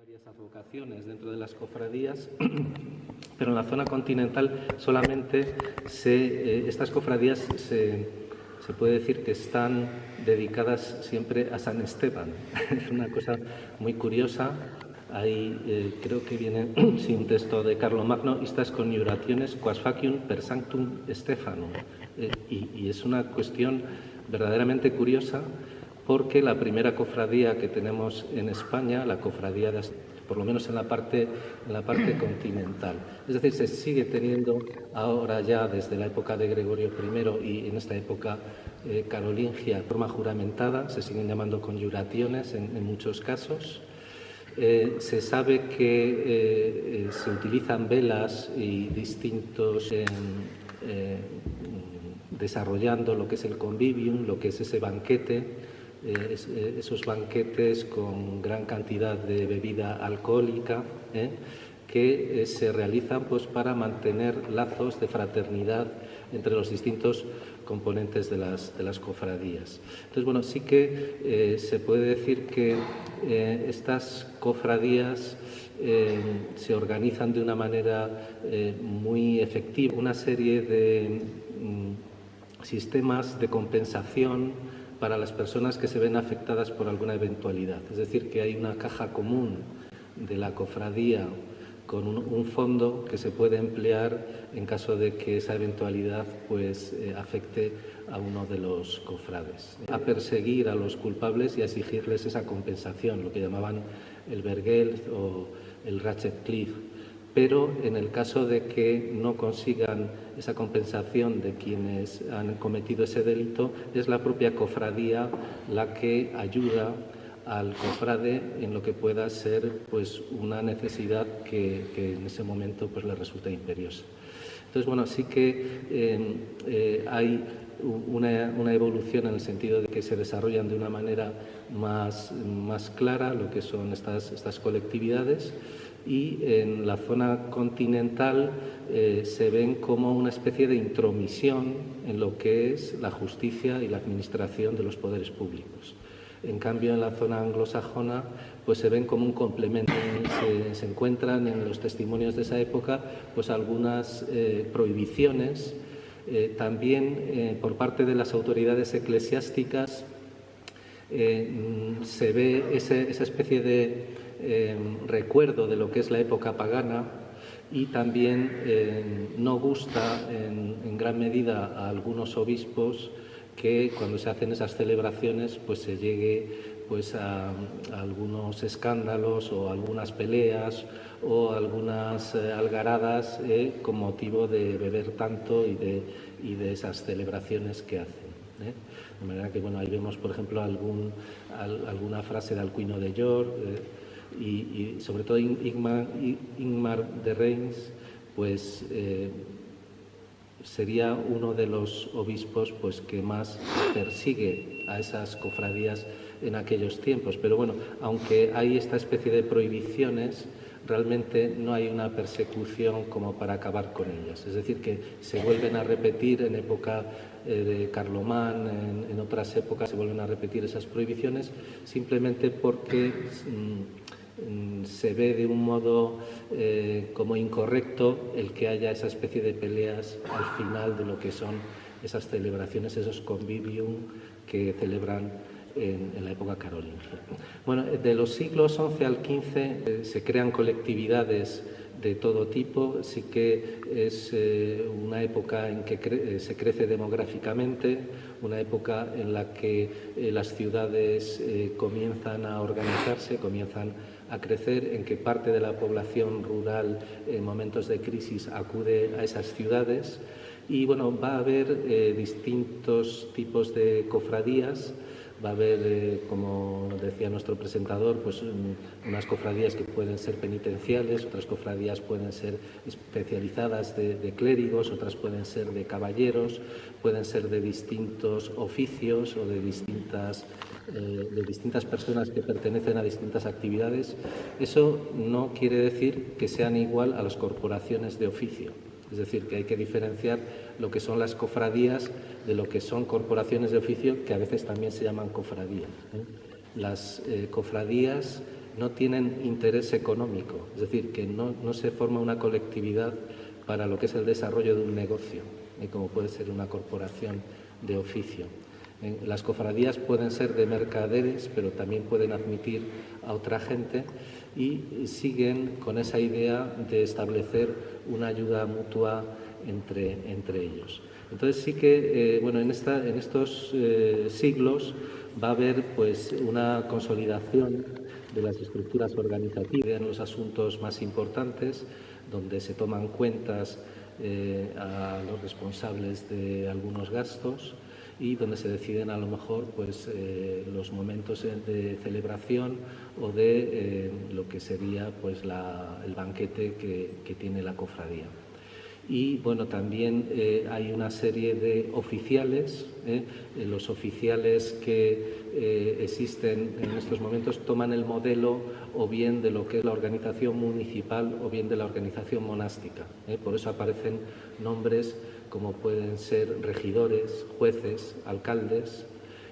Varias advocaciones dentro de las cofradías, pero en la zona continental solamente estas cofradías se puede decir que están dedicadas siempre a San Esteban. Es una cosa muy curiosa. Ahí creo que viene sí, un texto de Carlomagno, estas coniuraciones quas facium per sanctum Stephanum. Y es una cuestión verdaderamente curiosa, porque la primera cofradía que tenemos en España, la cofradía de, por lo menos en la parte continental. Es decir, se sigue teniendo ahora ya desde la época de Gregorio I y en esta época carolingia, de forma juramentada, se siguen llamando coniuraciones en muchos casos. Se sabe que se utilizan velas y distintos desarrollando lo que es el convivium, lo que es ese banquete, esos banquetes con gran cantidad de bebida alcohólica, que se realizan pues, para mantener lazos de fraternidad entre los distintos componentes de las cofradías. Entonces, bueno, sí que se puede decir que estas cofradías se organizan de una manera muy efectiva, una serie de sistemas de compensación para las personas que se ven afectadas por alguna eventualidad. Es decir, que hay una caja común de la cofradía con un fondo que se puede emplear en caso de que esa eventualidad pues, afecte a uno de los cofrades. A perseguir a los culpables y a exigirles esa compensación, lo que llamaban el vergel o el Ratchet-Cliff. Pero en el caso de que no consigan esa compensación de quienes han cometido ese delito, es la propia cofradía la que ayuda al cofrade en lo que pueda ser pues, una necesidad que en ese momento pues, le resulta imperiosa. Entonces, bueno, sí que hay una evolución en el sentido de que se desarrollan de una manera más clara lo que son estas colectividades, y en la zona continental se ven como una especie de intromisión en lo que es la justicia y la administración de los poderes públicos. En cambio, en la zona anglosajona pues se ven como un complemento. Se encuentran en los testimonios de esa época pues algunas prohibiciones, también por parte de las autoridades eclesiásticas se ve esa especie de recuerdo de lo que es la época pagana, y también no gusta en gran medida a algunos obispos que cuando se hacen esas celebraciones pues se llegue pues a algunos escándalos o algunas peleas o algunas algaradas con motivo de beber tanto y de esas celebraciones que hacen. De manera que bueno, ahí vemos por ejemplo alguna frase de Alcuino de York y sobre todo Ingmar de Reims pues sería uno de los obispos pues, que más persigue a esas cofradías en aquellos tiempos. Pero bueno, aunque hay esta especie de prohibiciones, realmente no hay una persecución como para acabar con ellas. Es decir, que se vuelven a repetir en época de Carlomán, en otras épocas se vuelven a repetir esas prohibiciones, simplemente porque se ve de un modo como incorrecto el que haya esa especie de peleas al final de lo que son esas celebraciones, esos convivium que celebran en la época carolingia. Bueno, de los siglos XI al XV se crean colectividades de todo tipo. Sí que es una época en que se crece demográficamente, una época en la que las ciudades comienzan a organizarse, comienzan a crecer, en que parte de la población rural en momentos de crisis acude a esas ciudades. Y bueno, va a haber distintos tipos de cofradías. Va a haber, como decía nuestro presentador, pues unas cofradías que pueden ser penitenciales, otras cofradías pueden ser especializadas de clérigos, otras pueden ser de caballeros, pueden ser de distintos oficios o de distintas personas que pertenecen a distintas actividades. Eso no quiere decir que sean igual a las corporaciones de oficio. Es decir, que hay que diferenciar lo que son las cofradías de lo que son corporaciones de oficio, que a veces también se llaman cofradías. Las cofradías no tienen interés económico, es decir, que no se forma una colectividad para lo que es el desarrollo de un negocio, como puede ser una corporación de oficio. Las cofradías pueden ser de mercaderes, pero también pueden admitir a otra gente y siguen con esa idea de establecer una ayuda mutua entre ellos. Entonces sí que, en estos siglos va a haber pues una consolidación de las estructuras organizativas en los asuntos más importantes, donde se toman cuentas a los responsables de algunos gastos y donde se deciden a lo mejor pues los momentos de celebración o de lo que sería pues el banquete que tiene la cofradía. Y bueno, también hay una serie de oficiales. Los oficiales que existen en estos momentos toman el modelo o bien de lo que es la organización municipal o bien de la organización monástica. Por eso aparecen nombres como pueden ser regidores, jueces, alcaldes,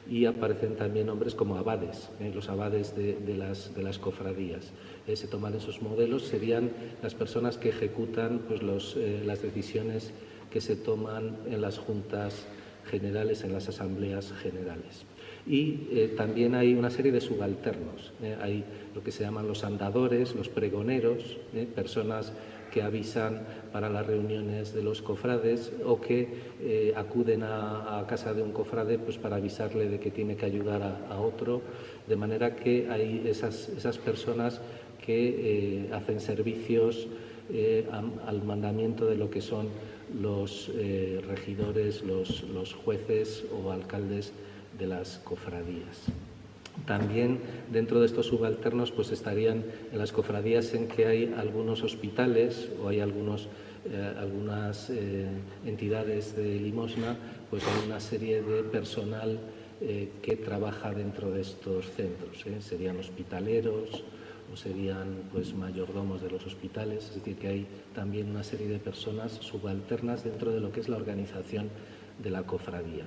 y aparecen también nombres como abades, los abades de las cofradías. Se toman esos modelos, serían las personas que ejecutan pues, las decisiones que se toman en las juntas generales, en las asambleas generales. Y también hay una serie de subalternos. Hay lo que se llaman los andadores, los pregoneros, personas que avisan para las reuniones de los cofrades o que acuden a casa de un cofrade pues, para avisarle de que tiene que ayudar a otro, de manera que hay esas personas que hacen servicios al mandamiento de lo que son los regidores, los jueces o alcaldes de las cofradías. También dentro de estos subalternos pues estarían en las cofradías en que hay algunos hospitales o hay algunas entidades de limosna, pues hay una serie de personal que trabaja dentro de estos centros. Serían hospitaleros o serían pues mayordomos de los hospitales, es decir, que hay también una serie de personas subalternas dentro de lo que es la organización de la cofradía.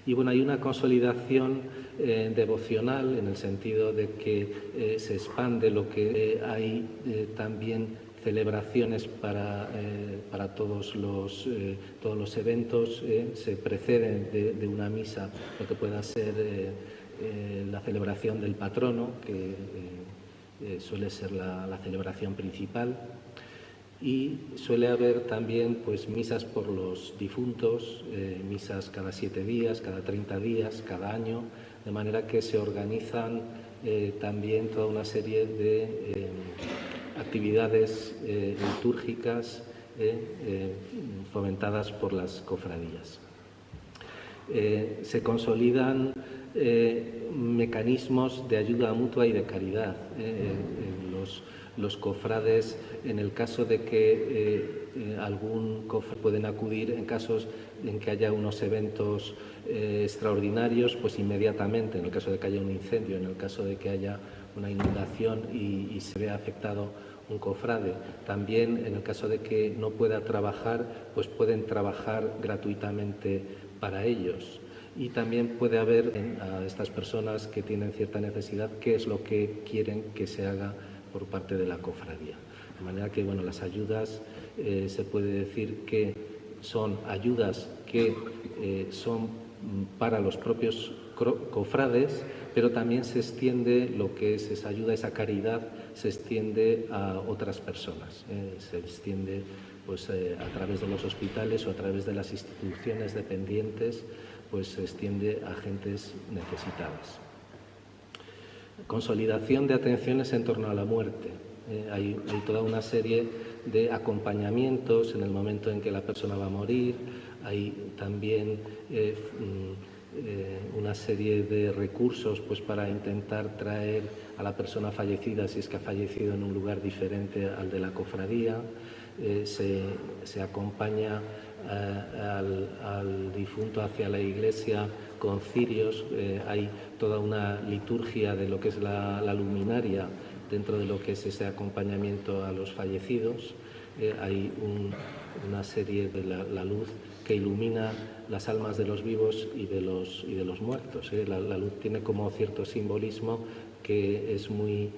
Y bueno, hay una consolidación devocional en el sentido de que se expande lo que hay también celebraciones para todos los eventos, se preceden de una misa, lo que pueda ser la celebración del patrono, que suele ser la celebración principal. Y suele haber también pues, misas por los difuntos, misas cada 7 días, cada 30 días, cada año, de manera que se organizan también toda una serie de actividades litúrgicas fomentadas por las cofradías. Se consolidan mecanismos de ayuda mutua y de caridad. Los cofrades, en el caso de que algún cofrade pueden acudir en casos en que haya unos eventos extraordinarios, pues inmediatamente, en el caso de que haya un incendio, en el caso de que haya una inundación y se vea afectado un cofrade. También en el caso de que no pueda trabajar, pues pueden trabajar gratuitamente para ellos. Y también puede haber a estas personas que tienen cierta necesidad qué es lo que quieren que se haga por parte de la cofradía. De manera que bueno, las ayudas se puede decir que son ayudas que son para los propios cofrades, pero también se extiende lo que es esa ayuda, esa caridad, se extiende a otras personas, se extiende pues, a través de los hospitales o a través de las instituciones dependientes, pues se extiende a gentes necesitadas. Consolidación de atenciones en torno a la muerte. Hay toda una serie de acompañamientos en el momento en que la persona va a morir. Hay también una serie de recursos pues, para intentar traer a la persona fallecida, si es que ha fallecido en un lugar diferente al de la cofradía. Se acompaña al difunto hacia la iglesia con cirios. Hay toda una liturgia de lo que es la luminaria dentro de lo que es ese acompañamiento a los fallecidos. Hay una serie de la luz que ilumina las almas de los vivos y de los muertos. La luz tiene como cierto simbolismo que es muy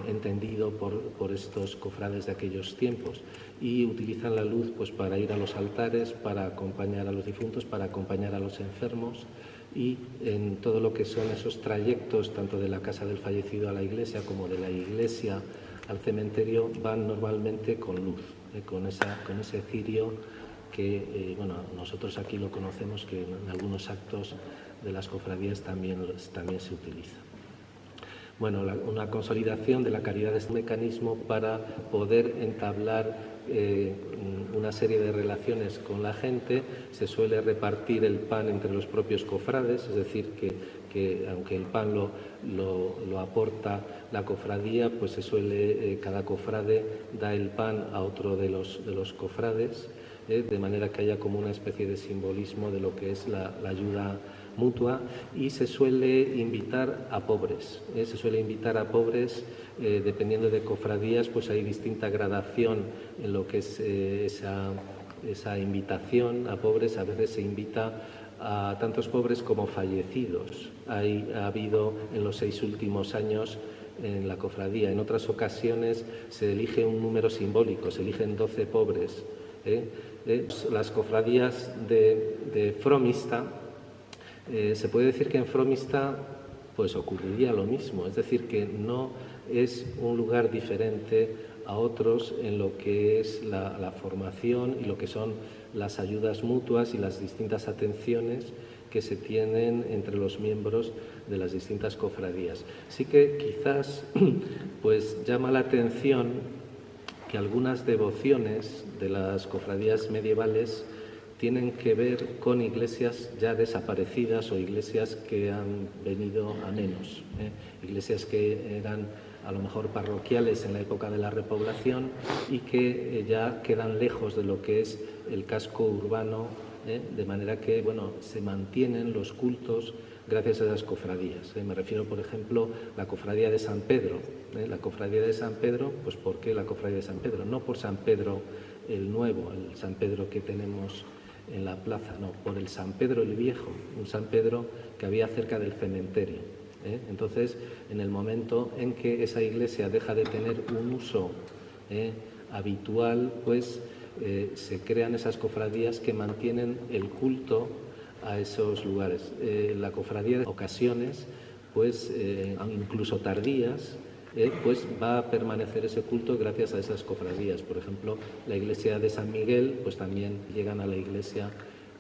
entendido por estos cofrades de aquellos tiempos, y utilizan la luz pues para ir a los altares, para acompañar a los difuntos, para acompañar a los enfermos, y en todo lo que son esos trayectos, tanto de la casa del fallecido a la iglesia como de la iglesia al cementerio, van normalmente con luz, con ese cirio que bueno, nosotros aquí lo conocemos, que en algunos actos de las cofradías también se utiliza. Bueno, una consolidación de la caridad es un mecanismo para poder entablar una serie de relaciones con la gente. Se suele repartir el pan entre los propios cofrades, es decir, que aunque el pan lo aporta la cofradía, pues se suele, cada cofrade da el pan a otro de los cofrades, de manera que haya como una especie de simbolismo de lo que es la ayuda mutua, y se suele invitar a pobres, dependiendo de cofradías, pues hay distinta gradación en lo que es esa invitación a pobres. A veces se invita a tantos pobres como fallecidos. Ha habido en los 6 últimos años en la cofradía. En otras ocasiones se elige un número simbólico, se eligen 12 pobres. Las cofradías de Fromista, se puede decir que en Fromista pues ocurriría lo mismo, es decir, que no es un lugar diferente a otros en lo que es la formación y lo que son las ayudas mutuas y las distintas atenciones que se tienen entre los miembros de las distintas cofradías. Sí que quizás pues llama la atención que algunas devociones de las cofradías medievales tienen que ver con iglesias ya desaparecidas o iglesias que han venido a menos, iglesias que eran a lo mejor parroquiales en la época de la repoblación y que ya quedan lejos de lo que es el casco urbano, de manera que bueno, se mantienen los cultos gracias a esas cofradías. Me refiero, por ejemplo, a la cofradía de San Pedro. La cofradía de San Pedro, pues ¿por qué la cofradía de San Pedro? No por San Pedro el Nuevo, el San Pedro que tenemos en la plaza, no, por el San Pedro el Viejo, un San Pedro que había cerca del cementerio. Entonces, en el momento en que esa iglesia deja de tener un uso habitual, pues se crean esas cofradías que mantienen el culto a esos lugares. La cofradía de ocasiones, pues incluso tardías, pues va a permanecer ese culto gracias a esas cofradías. Por ejemplo, la iglesia de San Miguel, pues también llegan a la iglesia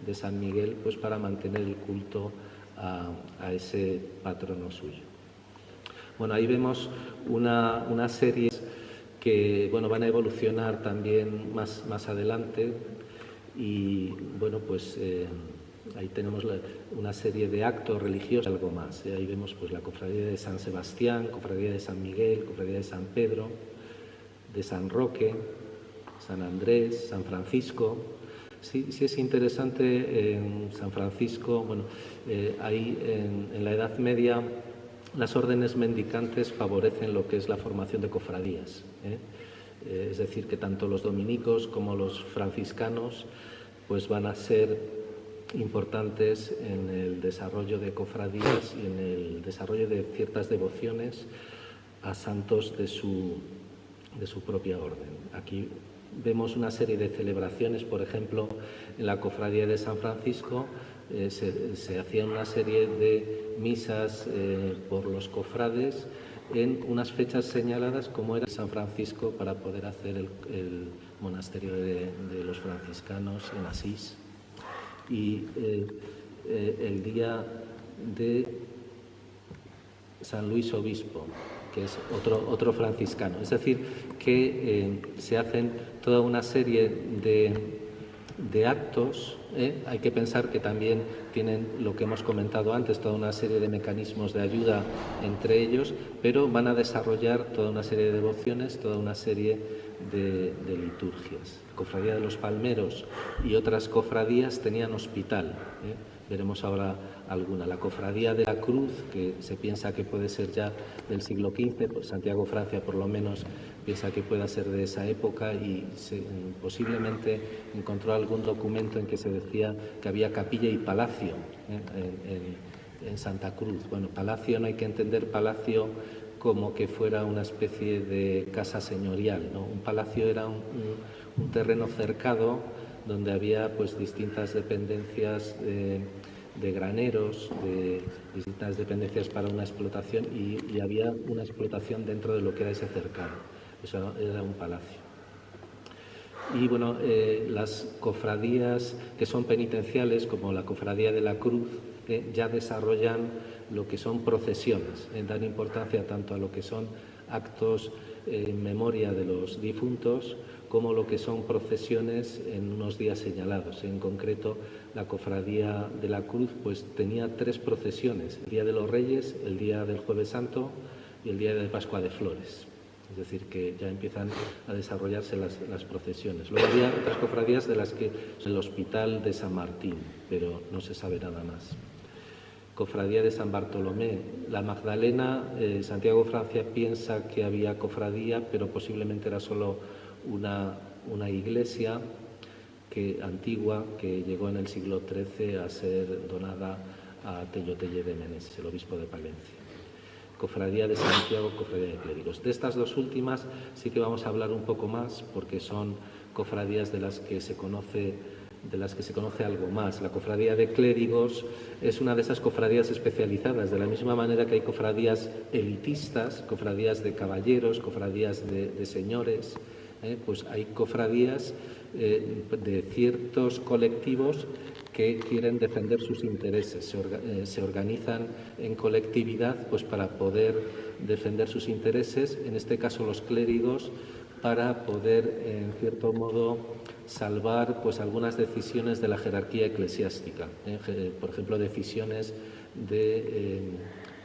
de San Miguel pues para mantener el culto a ese patrono suyo. Bueno, ahí vemos una serie que bueno, van a evolucionar también más adelante, y bueno, pues ahí tenemos una serie de actos religiosos, algo más. Ahí vemos pues la cofradía de San Sebastián, cofradía de San Miguel, cofradía de San Pedro, de San Roque, San Andrés, San Francisco. Sí es interesante en San Francisco, bueno, ahí en la Edad Media las órdenes mendicantes favorecen lo que es la formación de cofradías. Es decir, que tanto los dominicos como los franciscanos pues van a ser importantes en el desarrollo de cofradías y en el desarrollo de ciertas devociones a santos de su propia orden. Aquí vemos una serie de celebraciones, por ejemplo, en la cofradía de San Francisco se hacían una serie de misas por los cofrades en unas fechas señaladas, como era San Francisco, para poder hacer el monasterio de los franciscanos en Asís, y el día de San Luis Obispo, que es otro franciscano. Es decir, que se hacen toda una serie de actos. Hay que pensar que también tienen lo que hemos comentado antes, toda una serie de mecanismos de ayuda entre ellos, pero van a desarrollar toda una serie de devociones, toda una serie de liturgias. La Cofradía de los Palmeros y otras cofradías tenían hospital. Veremos ahora alguna. La Cofradía de la Cruz, que se piensa que puede ser ya del siglo XV, pues Santiago Francia por lo menos piensa que pueda ser de esa época y posiblemente encontró algún documento en que se decía que había capilla y palacio en Santa Cruz. Bueno, palacio no hay que entender palacio como que fuera una especie de casa señorial, ¿no? Un palacio era un terreno cercado donde había pues distintas dependencias de graneros, de distintas dependencias para una explotación y había una explotación dentro de lo que era ese cercado. Eso era un palacio. Y bueno, las cofradías que son penitenciales, como la Cofradía de la Cruz, ya desarrollan lo que son procesiones, dan importancia tanto a lo que son actos en memoria de los difuntos como lo que son procesiones en unos días señalados. En concreto, la Cofradía de la Cruz pues tenía 3 procesiones: el Día de los Reyes, el Día del Jueves Santo y el Día de Pascua de Flores. Es decir, que ya empiezan a desarrollarse las procesiones. Luego había otras cofradías de las que el Hospital de San Martín, pero no se sabe nada más. Cofradía de San Bartolomé. La Magdalena, Santiago Francia piensa que había cofradía, pero posiblemente era solo una iglesia antigua que llegó en el siglo XIII a ser donada a Tello Tellé de Meneses, el obispo de Palencia. Cofradía de Santiago, Cofradía de Clérigos. De estas 2 últimas sí que vamos a hablar un poco más porque son cofradías de las que se conoce algo más. La Cofradía de Clérigos es una de esas cofradías especializadas, de la misma manera que hay cofradías elitistas, cofradías de caballeros, cofradías de señores, pues hay cofradías de ciertos colectivos que quieren defender sus intereses. Se organizan en colectividad pues para poder defender sus intereses, en este caso los clérigos, para poder, en cierto modo, salvar pues algunas decisiones de la jerarquía eclesiástica. Por ejemplo, decisiones de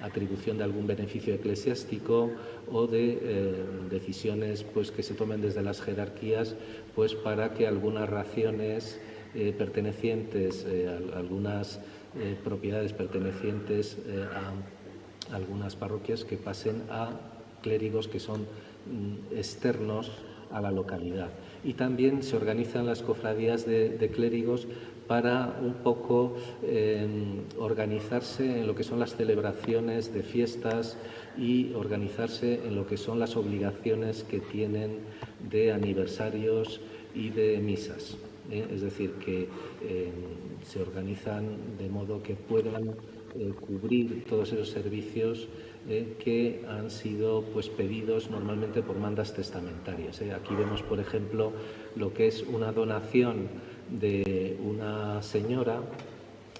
atribución de algún beneficio eclesiástico o de decisiones pues que se tomen desde las jerarquías pues para que algunas raciones pertenecientes, algunas propiedades pertenecientes a algunas parroquias que pasen a clérigos que son externos a la localidad. Y también se organizan las cofradías de clérigos para un poco organizarse en lo que son las celebraciones de fiestas y organizarse en lo que son las obligaciones que tienen de aniversarios y de misas. Es decir, que se organizan de modo que puedan cubrir todos esos servicios que han sido pues pedidos normalmente por mandas testamentarias. Aquí vemos, por ejemplo, lo que es una donación de una señora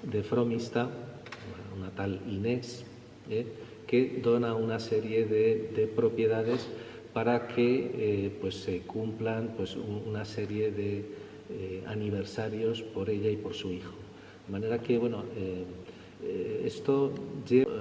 de Fromista, una tal Inés, que dona una serie de propiedades para que pues se cumplan pues una serie de aniversarios por ella y por su hijo. De manera que, bueno, esto lleva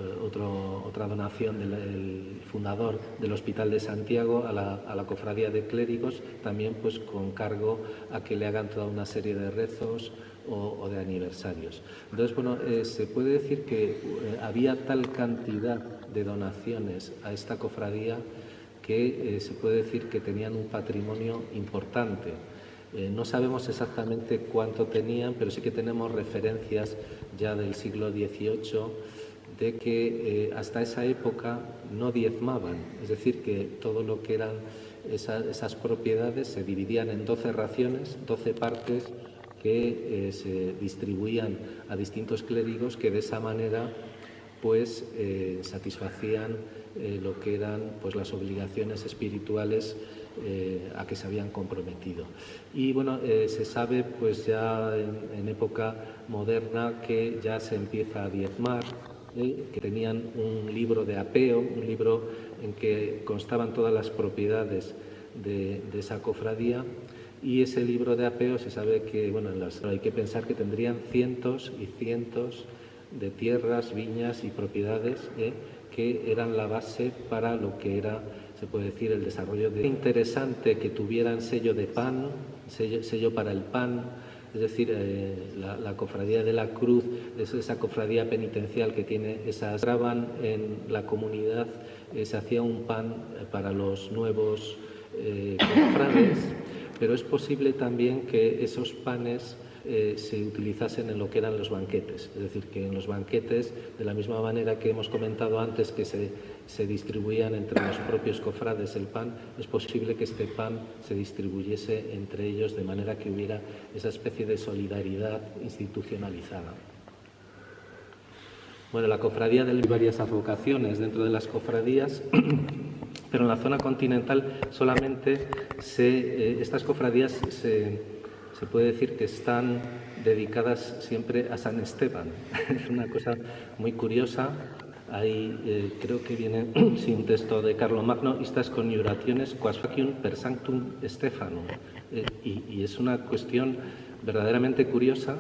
otra donación del fundador del Hospital de Santiago a la Cofradía de Clérigos, también pues con cargo a que le hagan toda una serie de rezos o de aniversarios. Entonces, bueno, se puede decir que había tal cantidad de donaciones a esta cofradía que se puede decir que tenían un patrimonio importante. No sabemos exactamente cuánto tenían, pero sí que tenemos referencias ya del siglo XVIII de que hasta esa época no diezmaban, es decir, que todo lo que eran esas propiedades se dividían en 12 raciones, 12 partes que se distribuían a distintos clérigos que de esa manera pues satisfacían lo que eran pues las obligaciones espirituales a que se habían comprometido. Y bueno, se sabe pues ya en época moderna que ya se empieza a diezmar, que tenían un libro de apeo, un libro en que constaban todas las propiedades de esa cofradía, y ese libro de apeo se sabe que, bueno, hay que pensar que tendrían cientos y cientos de tierras, viñas y propiedades que eran la base para lo que era, se puede decir, el desarrollo de... Interesante que tuvieran sello de pan, sello para el pan, Es decir, la Cofradía de la Cruz es esa cofradía penitencial que tiene esas... Graban en la comunidad, se hacía un pan para los nuevos cofrades, pero es posible también que esos panes se utilizasen en lo que eran los banquetes. Es decir, que en los banquetes, de la misma manera que hemos comentado antes, que se distribuían entre los propios cofrades el pan, es posible que este pan se distribuyese entre ellos de manera que hubiera esa especie de solidaridad institucionalizada. Bueno, la cofradía hay varias advocaciones dentro de las cofradías, pero en la zona continental solamente estas cofradías se puede decir que están dedicadas siempre a San Esteban. Es una cosa muy curiosa. Ahí creo que viene un texto de Carlomagno, estas coniuraciones quas faciunt per sanctum Stephanum. Y es una cuestión verdaderamente curiosa,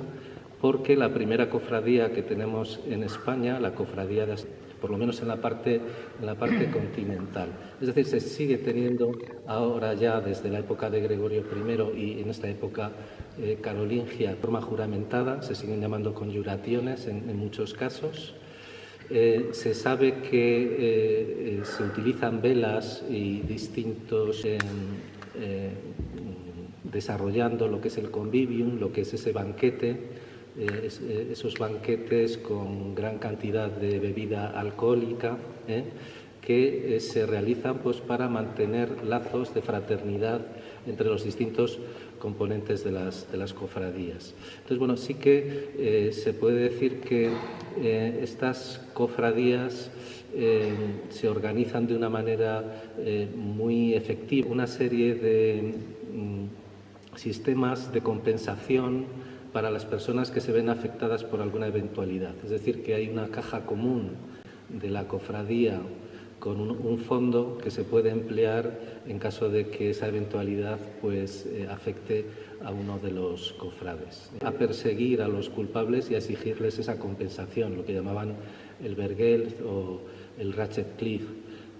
porque la primera cofradía que tenemos en España, la cofradía de, por lo menos en la parte continental. Es decir, se sigue teniendo ahora ya desde la época de Gregorio I y en esta época carolingia, forma juramentada, se siguen llamando conjuraciones en muchos casos. Se sabe que se utilizan velas y distintos desarrollando lo que es el convivium, lo que es ese banquete. Esos banquetes con gran cantidad de bebida alcohólica que se realizan pues para mantener lazos de fraternidad entre los distintos componentes de las cofradías. Entonces, bueno, sí que se puede decir que estas cofradías se organizan de una manera muy efectiva, una serie de sistemas de compensación para las personas que se ven afectadas por alguna eventualidad. Es decir, que hay una caja común de la cofradía con un fondo que se puede emplear en caso de que esa eventualidad pues, afecte a uno de los cofrades. A perseguir a los culpables y a exigirles esa compensación, lo que llamaban el vergel o el Ratchet-Cliff.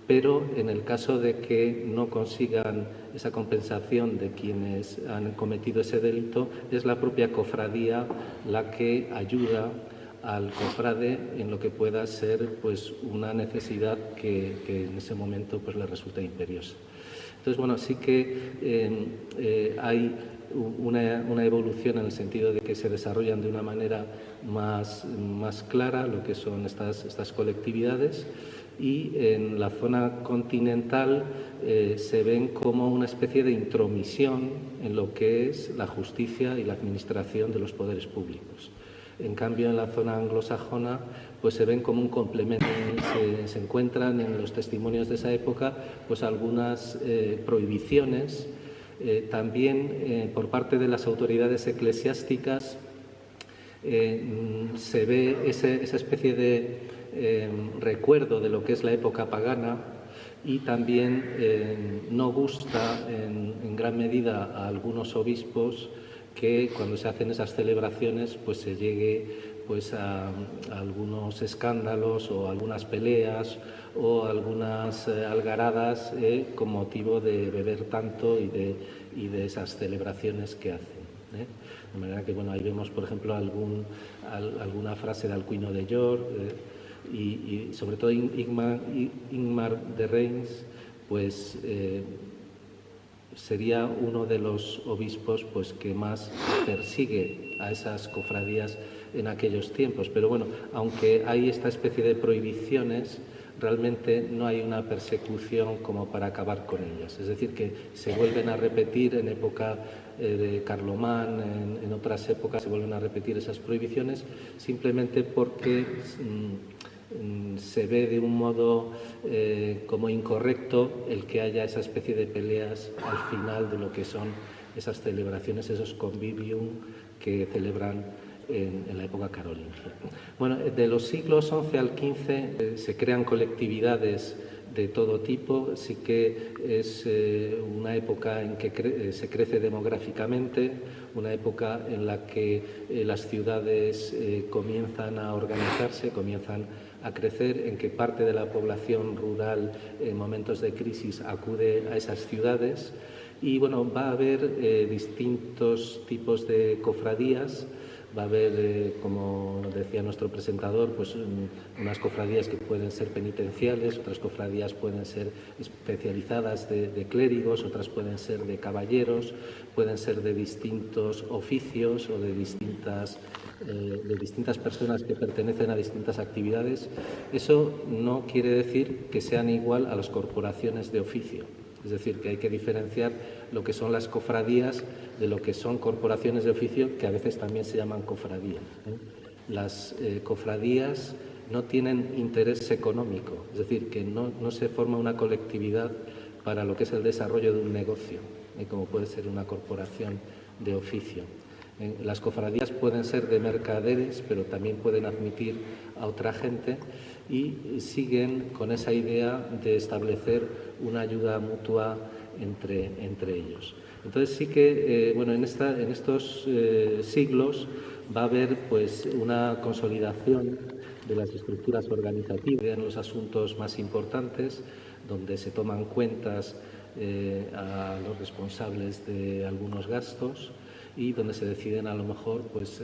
Pero en el caso de que no consigan esa compensación de quienes han cometido ese delito, es la propia cofradía la que ayuda al cofrade en lo que pueda ser pues, una necesidad que en ese momento pues, le resulta imperiosa. Entonces, bueno, sí que hay una evolución en el sentido de que se desarrollan de una manera más clara lo que son estas colectividades. Y en la zona continental se ven como una especie de intromisión en lo que es la justicia y la administración de los poderes públicos. En cambio, en la zona anglosajona pues se ven como un complemento. Se encuentran en los testimonios de esa época pues algunas prohibiciones, también por parte de las autoridades eclesiásticas se ve esa especie de recuerdo de lo que es la época pagana y también no gusta en gran medida a algunos obispos que cuando se hacen esas celebraciones pues se llegue pues a algunos escándalos o algunas peleas o algunas algaradas con motivo de beber tanto y de esas celebraciones que hacen. De manera que bueno, ahí vemos por ejemplo alguna frase de Alcuino de York y sobre todo Ingmar de Reims pues sería uno de los obispos pues, que más persigue a esas cofradías en aquellos tiempos. Pero bueno, aunque hay esta especie de prohibiciones, realmente no hay una persecución como para acabar con ellas. Es decir, que se vuelven a repetir en época de Carlomán, en otras épocas se vuelven a repetir esas prohibiciones, simplemente porque se ve de un modo como incorrecto el que haya esa especie de peleas al final de lo que son esas celebraciones, esos convivium que celebran en la época carolingia. Bueno, de los siglos XI al XV se crean colectividades de todo tipo, sí que es una época en que se crece demográficamente, una época en la que las ciudades comienzan a organizarse, comienzan a crecer, en que parte de la población rural en momentos de crisis acude a esas ciudades. Y bueno, va a haber distintos tipos de cofradías. Va a haber, como decía nuestro presentador, pues unas cofradías que pueden ser penitenciales, otras cofradías pueden ser especializadas de clérigos, otras pueden ser de caballeros, pueden ser de distintos oficios o de distintas personas que pertenecen a distintas actividades. Eso no quiere decir que sean igual a las corporaciones de oficio. Es decir, que hay que diferenciar lo que son las cofradías de lo que son corporaciones de oficio, que a veces también se llaman cofradías. Las cofradías no tienen interés económico, es decir, que no se forma una colectividad para lo que es el desarrollo de un negocio, como puede ser una corporación de oficio. Las cofradías pueden ser de mercaderes, pero también pueden admitir a otra gente y siguen con esa idea de establecer una ayuda mutua entre ellos. Entonces sí que en estos siglos va a haber pues una consolidación de las estructuras organizativas en los asuntos más importantes, donde se toman cuentas a los responsables de algunos gastos y donde se deciden a lo mejor pues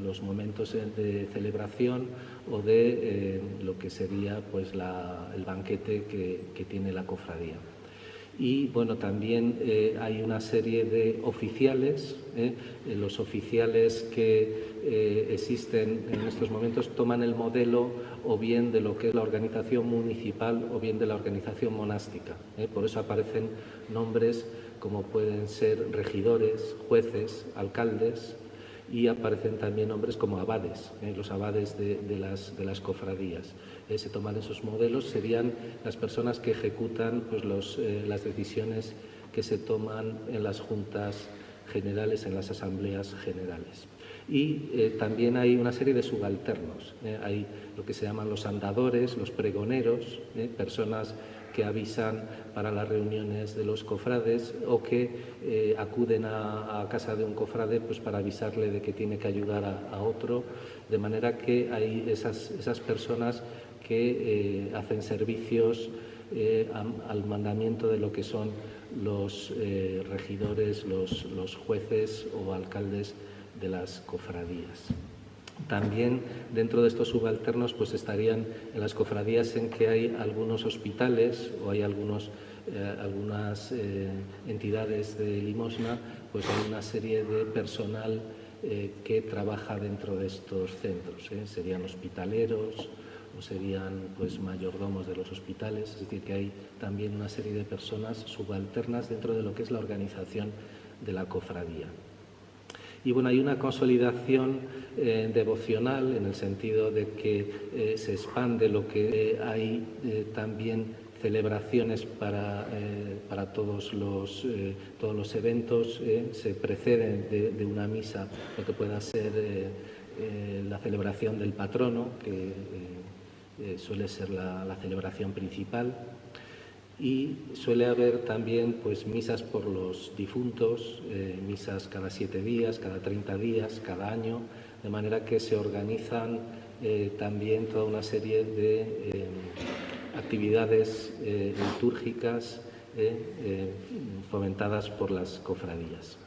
los momentos de celebración o de lo que sería pues el banquete que tiene la cofradía. Y bueno, también hay una serie de oficiales. Los oficiales que existen en estos momentos toman el modelo o bien de lo que es la organización municipal o bien de la organización monástica. Por eso aparecen nombres como pueden ser regidores, jueces, alcaldes, y aparecen también nombres como abades, los abades de las cofradías. Se toman esos modelos, serían las personas que ejecutan pues, las decisiones que se toman en las juntas generales, en las asambleas generales. Y también hay una serie de subalternos. Hay lo que se llaman los andadores, los pregoneros, personas que avisan para las reuniones de los cofrades o que acuden a casa de un cofrade pues, para avisarle de que tiene que ayudar a otro, de manera que hay esas personas que hacen servicios al mandamiento de lo que son los regidores, los jueces o alcaldes de las cofradías. También dentro de estos subalternos pues estarían en las cofradías en que hay algunos hospitales o hay algunas entidades de limosna, pues hay una serie de personal que trabaja dentro de estos centros. Serían hospitaleros o serían pues mayordomos de los hospitales, es decir, que hay también una serie de personas subalternas dentro de lo que es la organización de la cofradía. Y bueno, hay una consolidación devocional en el sentido de que se expande lo que hay también celebraciones para todos los eventos, se preceden de una misa, lo que pueda ser la celebración del patrono, que suele ser la celebración principal. Y suele haber también pues, misas por los difuntos, misas cada 7 días, cada 30 días, cada año, de manera que se organizan también toda una serie de actividades litúrgicas fomentadas por las cofradías.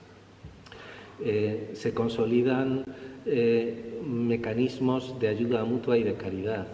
Se consolidan mecanismos de ayuda mutua y de caridad.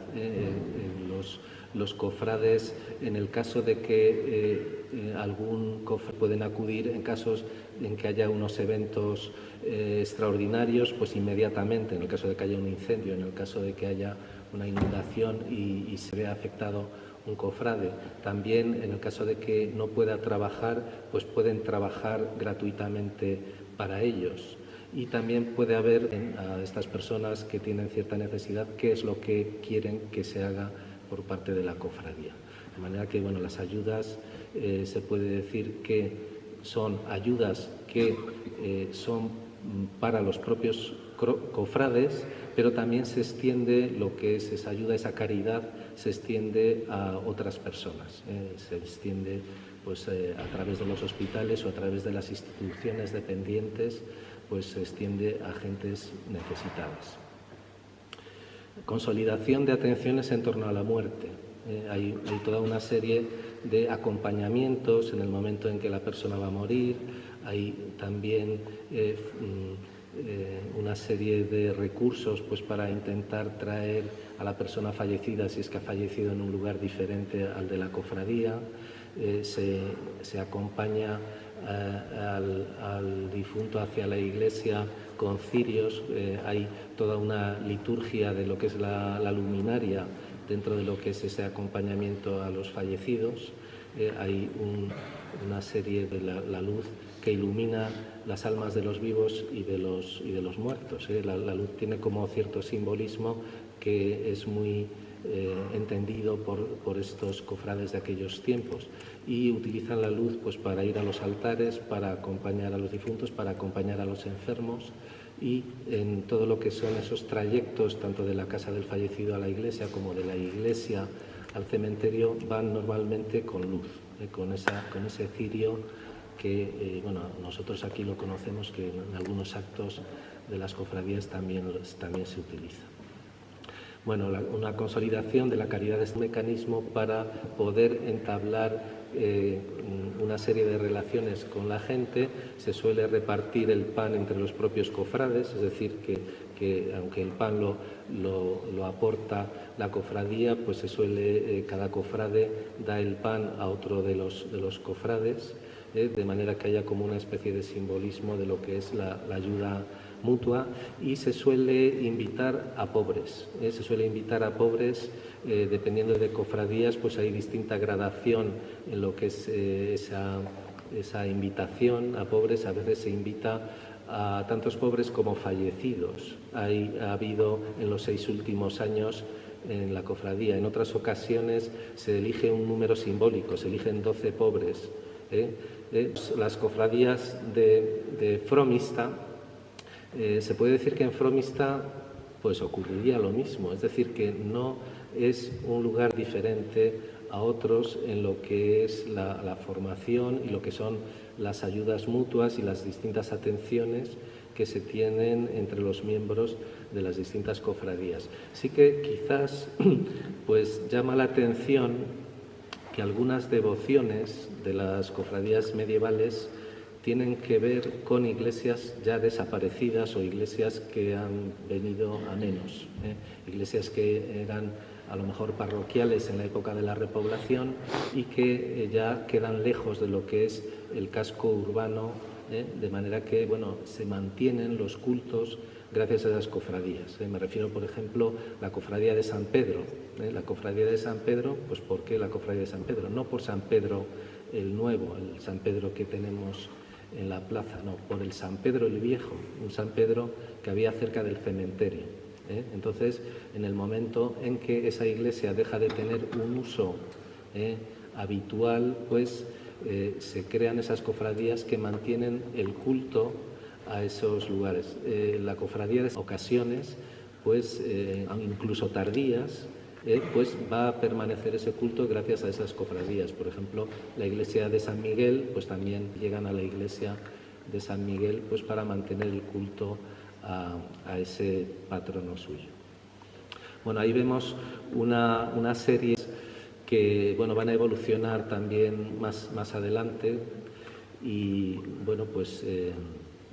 Los cofrades, en el caso de que algún cofrade pueden acudir en casos en que haya unos eventos extraordinarios, pues inmediatamente, en el caso de que haya un incendio, en el caso de que haya una inundación y se vea afectado un cofrade. También en el caso de que no pueda trabajar, pues pueden trabajar gratuitamente para ellos. Y también puede haber a estas personas que tienen cierta necesidad, qué es lo que quieren que se haga por parte de la cofradía. De manera que las ayudas se puede decir que son ayudas que son para los propios cofrades, pero también se extiende lo que es esa ayuda, esa caridad, se extiende a otras personas, se extiende pues, a través de los hospitales o a través de las instituciones dependientes, pues se extiende a gentes necesitadas. consolidación de atenciones en torno a la muerte. Hay toda una serie de acompañamientos en el momento en que la persona va a morir. Hay también una serie de recursos pues, para intentar traer a la persona fallecida, si es que ha fallecido en un lugar diferente al de la cofradía. Se acompaña al difunto hacia la iglesia con cirios. Hay toda una liturgia de lo que es la luminaria dentro de lo que es ese acompañamiento a los fallecidos. Hay una serie de la luz que ilumina las almas de los vivos y de los muertos. La luz tiene como cierto simbolismo que es muy entendido por estos cofrades de aquellos tiempos, y utilizan la luz pues para ir a los altares, para acompañar a los difuntos, para acompañar a los enfermos, y en todo lo que son esos trayectos tanto de la casa del fallecido a la iglesia como de la iglesia al cementerio van normalmente con luz, con ese cirio que bueno, nosotros aquí lo conocemos, que en algunos actos de las cofradías también se utiliza. Bueno, una consolidación de la caridad es un mecanismo para poder entablar una serie de relaciones con la gente. Se suele repartir el pan entre los propios cofrades, es decir, que aunque el pan lo aporta la cofradía, pues se suele, cada cofrade da el pan a otro de los cofrades, de manera que haya como una especie de simbolismo de lo que es la ayuda mutua, y se suele invitar a pobres. Dependiendo de cofradías, pues hay distinta gradación en lo que es esa invitación a pobres. A veces se invita a tantos pobres como fallecidos. Ha habido en los 6 últimos años en la cofradía. En otras ocasiones se elige un número simbólico, se eligen 12 pobres. Las cofradías de Fromista, se puede decir que en Fromista pues ocurriría lo mismo, es decir, que no es un lugar diferente a otros en lo que es la formación y lo que son las ayudas mutuas y las distintas atenciones que se tienen entre los miembros de las distintas cofradías. Sí que quizás pues llama la atención que algunas devociones de las cofradías medievales tienen que ver con iglesias ya desaparecidas o iglesias que han venido a menos, iglesias que eran a lo mejor parroquiales en la época de la repoblación y que ya quedan lejos de lo que es el casco urbano, de manera que bueno, se mantienen los cultos gracias a esas cofradías. Me refiero, por ejemplo, a la cofradía de San Pedro. La cofradía de San Pedro, pues ¿por qué la cofradía de San Pedro? No por San Pedro el Nuevo, el San Pedro que tenemos en la plaza, no, por el San Pedro el Viejo, un San Pedro que había cerca del cementerio. Entonces, en el momento en que esa iglesia deja de tener un uso habitual, pues se crean esas cofradías que mantienen el culto a esos lugares. La cofradía de ocasiones, pues incluso tardías, pues va a permanecer ese culto gracias a esas cofradías. Por ejemplo, la iglesia de San Miguel, pues también llegan a la iglesia de San Miguel pues para mantener el culto a ese patrono suyo. Bueno, ahí vemos una serie que bueno, van a evolucionar también más adelante, y bueno, pues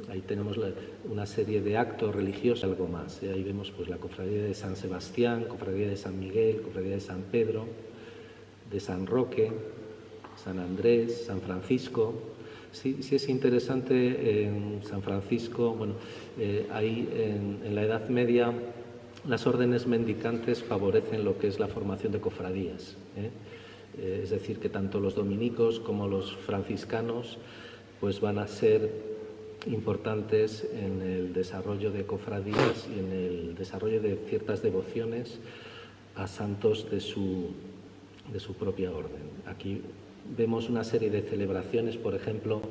ahí tenemos una serie de actos religiosos, algo más. Ahí vemos pues la cofradía de San Sebastián, cofradía de San Miguel, cofradía de San Pedro, de San Roque, San Andrés, San Francisco. Sí es interesante en San Francisco, bueno, ahí en la Edad Media las órdenes mendicantes favorecen lo que es la formación de cofradías. Es decir, que tanto los dominicos como los franciscanos pues van a ser importantes en el desarrollo de cofradías y en el desarrollo de ciertas devociones a santos de su propia orden. Aquí vemos una serie de celebraciones, por ejemplo,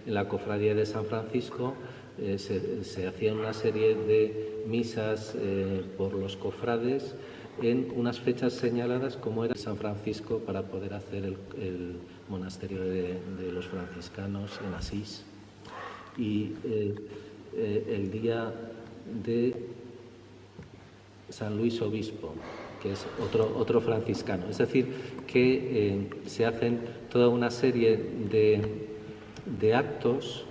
en la cofradía de San Francisco se hacían una serie de misas por los cofrades en unas fechas señaladas, como era San Francisco, para poder hacer el monasterio de los franciscanos en Asís. Y el día de San Luis Obispo, que es otro franciscano. Es decir, que se hacen toda una serie de actos.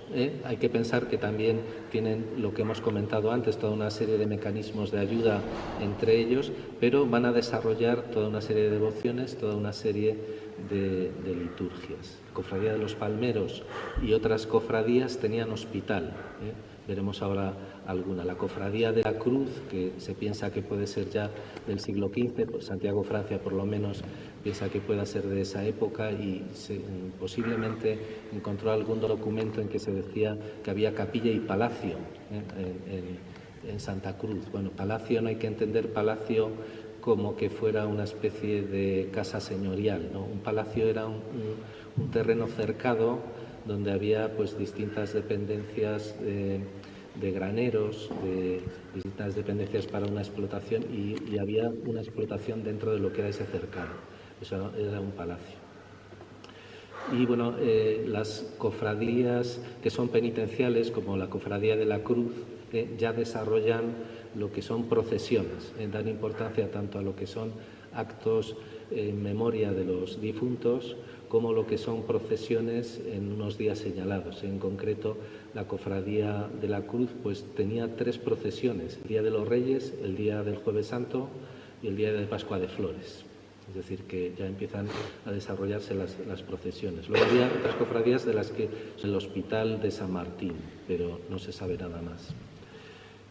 Hay que pensar que también tienen lo que hemos comentado antes, toda una serie de mecanismos de ayuda entre ellos, pero van a desarrollar toda una serie de devociones, toda una serie de liturgias. Cofradía de los Palmeros y otras cofradías tenían hospital. Veremos ahora alguna. La Cofradía de la Cruz, que se piensa que puede ser ya del siglo XV, pues Santiago Francia por lo menos piensa que pueda ser de esa época y posiblemente encontró algún documento en que se decía que había capilla y palacio en Santa Cruz. Bueno, palacio no hay que entender palacio como que fuera una especie de casa señorial, ¿no? Un palacio era un terreno cercado donde había pues distintas dependencias de graneros, de distintas dependencias para una explotación y había una explotación dentro de lo que era ese cercado. Eso era un palacio. Y bueno, las cofradías que son penitenciales, como la Cofradía de la Cruz, ya desarrollan lo que son procesiones, dan importancia tanto a lo que son actos en memoria de los difuntos como lo que son procesiones en unos días señalados. En concreto, la Cofradía de la Cruz pues tenía 3 procesiones: el Día de los Reyes, el Día del Jueves Santo y el Día de Pascua de Flores. Es decir, que ya empiezan a desarrollarse las procesiones. Luego había otras cofradías de las que es el Hospital de San Martín, pero no se sabe nada más.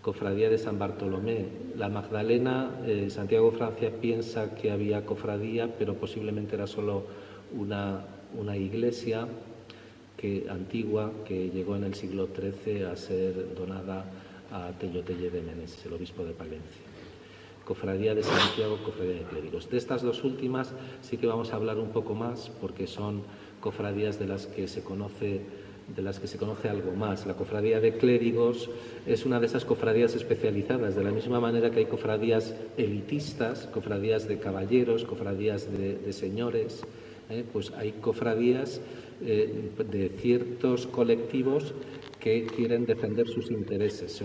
Cofradía de San Bartolomé. La Magdalena, Santiago Francia piensa que había cofradía, pero posiblemente era solo una iglesia antigua que llegó en el siglo XIII a ser donada a Tello Tellez de Meneses, el obispo de Palencia. Cofradía de Santiago, Cofradía de Clérigos. De estas dos últimas sí que vamos a hablar un poco más porque son cofradías de las que se conoce algo más. La Cofradía de Clérigos es una de esas cofradías especializadas, de la misma manera que hay cofradías elitistas, cofradías de caballeros, cofradías de señores, pues hay cofradías de ciertos colectivos que quieren defender sus intereses,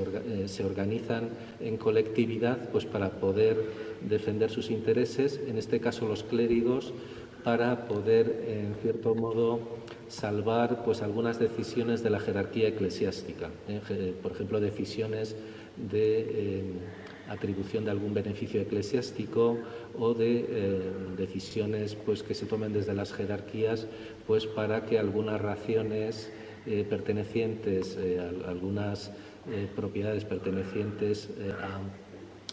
se organizan en colectividad pues para poder defender sus intereses, en este caso los clérigos, para poder, en cierto modo, salvar pues algunas decisiones de la jerarquía eclesiástica, por ejemplo, decisiones de atribución de algún beneficio eclesiástico o de decisiones pues que se tomen desde las jerarquías pues para que algunas raciones pertenecientes, algunas propiedades pertenecientes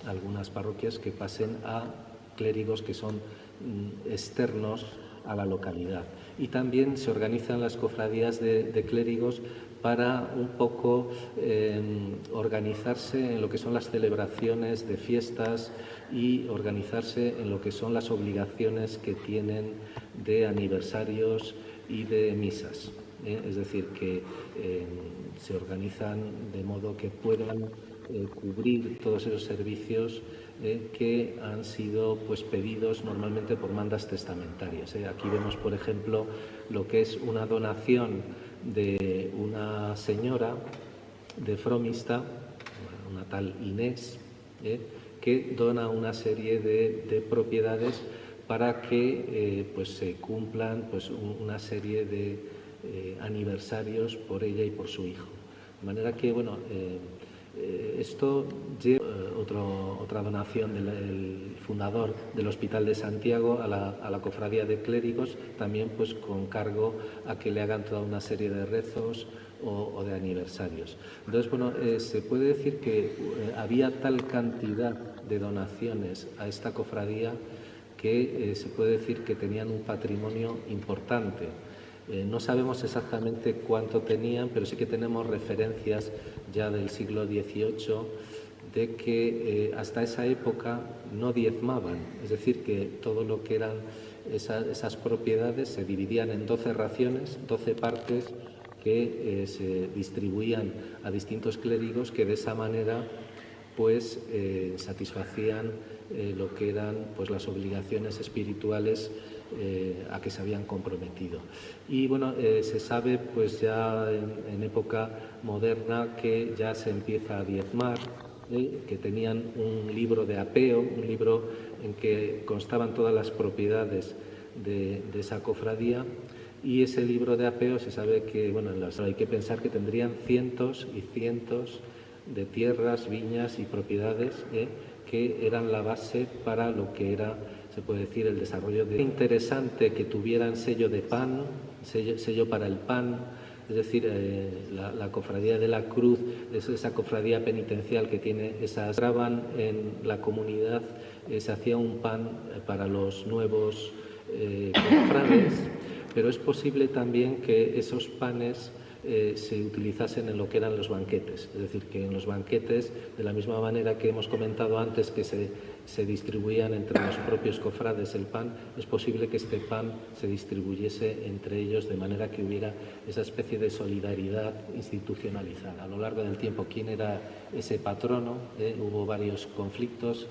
a algunas parroquias que pasen a clérigos que son externos a la localidad. Y también se organizan las cofradías de clérigos para un poco organizarse en lo que son las celebraciones de fiestas y organizarse en lo que son las obligaciones que tienen de aniversarios y de misas. Es decir, que se organizan de modo que puedan cubrir todos esos servicios que han sido pues pedidos normalmente por mandas testamentarias. Aquí vemos, por ejemplo, lo que es una donación de una señora de Fromista, una tal Inés, que dona una serie de propiedades para que pues se cumplan pues una serie de aniversarios por ella y por su hijo. De manera que, bueno, esto lleva otra donación del fundador del Hospital de Santiago a la Cofradía de Clérigos, también pues con cargo a que le hagan toda una serie de rezos o de aniversarios. Entonces, bueno, se puede decir que había tal cantidad de donaciones a esta cofradía que se puede decir que tenían un patrimonio importante. No sabemos exactamente cuánto tenían, pero sí que tenemos referencias ya del siglo XVIII de que hasta esa época no diezmaban, es decir, que todo lo que eran esas propiedades se dividían en 12 raciones, 12 partes que se distribuían a distintos clérigos que de esa manera pues satisfacían lo que eran pues las obligaciones espirituales a que se habían comprometido. Y bueno, se sabe pues ya en época moderna que ya se empieza a diezmar, que tenían un libro de apeo, un libro en que constaban todas las propiedades de esa cofradía, y ese libro de apeo se sabe que, bueno, hay que pensar que tendrían cientos y cientos de tierras, viñas y propiedades que eran la base para lo que era, se puede decir, el desarrollo de... Interesante que tuvieran sello de pan, sello para el pan, es decir, la cofradía de la Cruz es esa cofradía penitencial que tiene esas... Graban en la comunidad, se hacía un pan para los nuevos cofrades, pero es posible también que esos panes se utilizasen en lo que eran los banquetes, es decir, que en los banquetes, de la misma manera que hemos comentado antes que se distribuían entre los propios cofrades el pan, es posible que este pan se distribuyese entre ellos de manera que hubiera esa especie de solidaridad institucionalizada. A lo largo del tiempo, ¿quién era ese patrono? Hubo varios conflictos.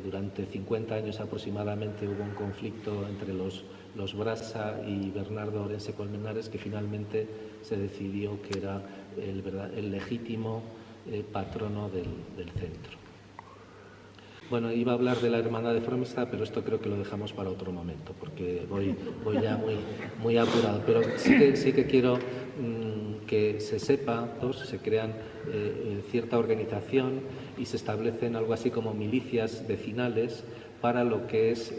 Durante 50 años aproximadamente hubo un conflicto entre los Brasa y Bernardo Orense Colmenares, que finalmente se decidió que era el legítimo patrono del centro. Bueno, iba a hablar de la Hermandad de Fromista, pero esto creo que lo dejamos para otro momento, porque voy ya muy apurado. Pero sí que quiero que se sepa, se crean cierta organización y se establecen algo así como milicias vecinales para lo que es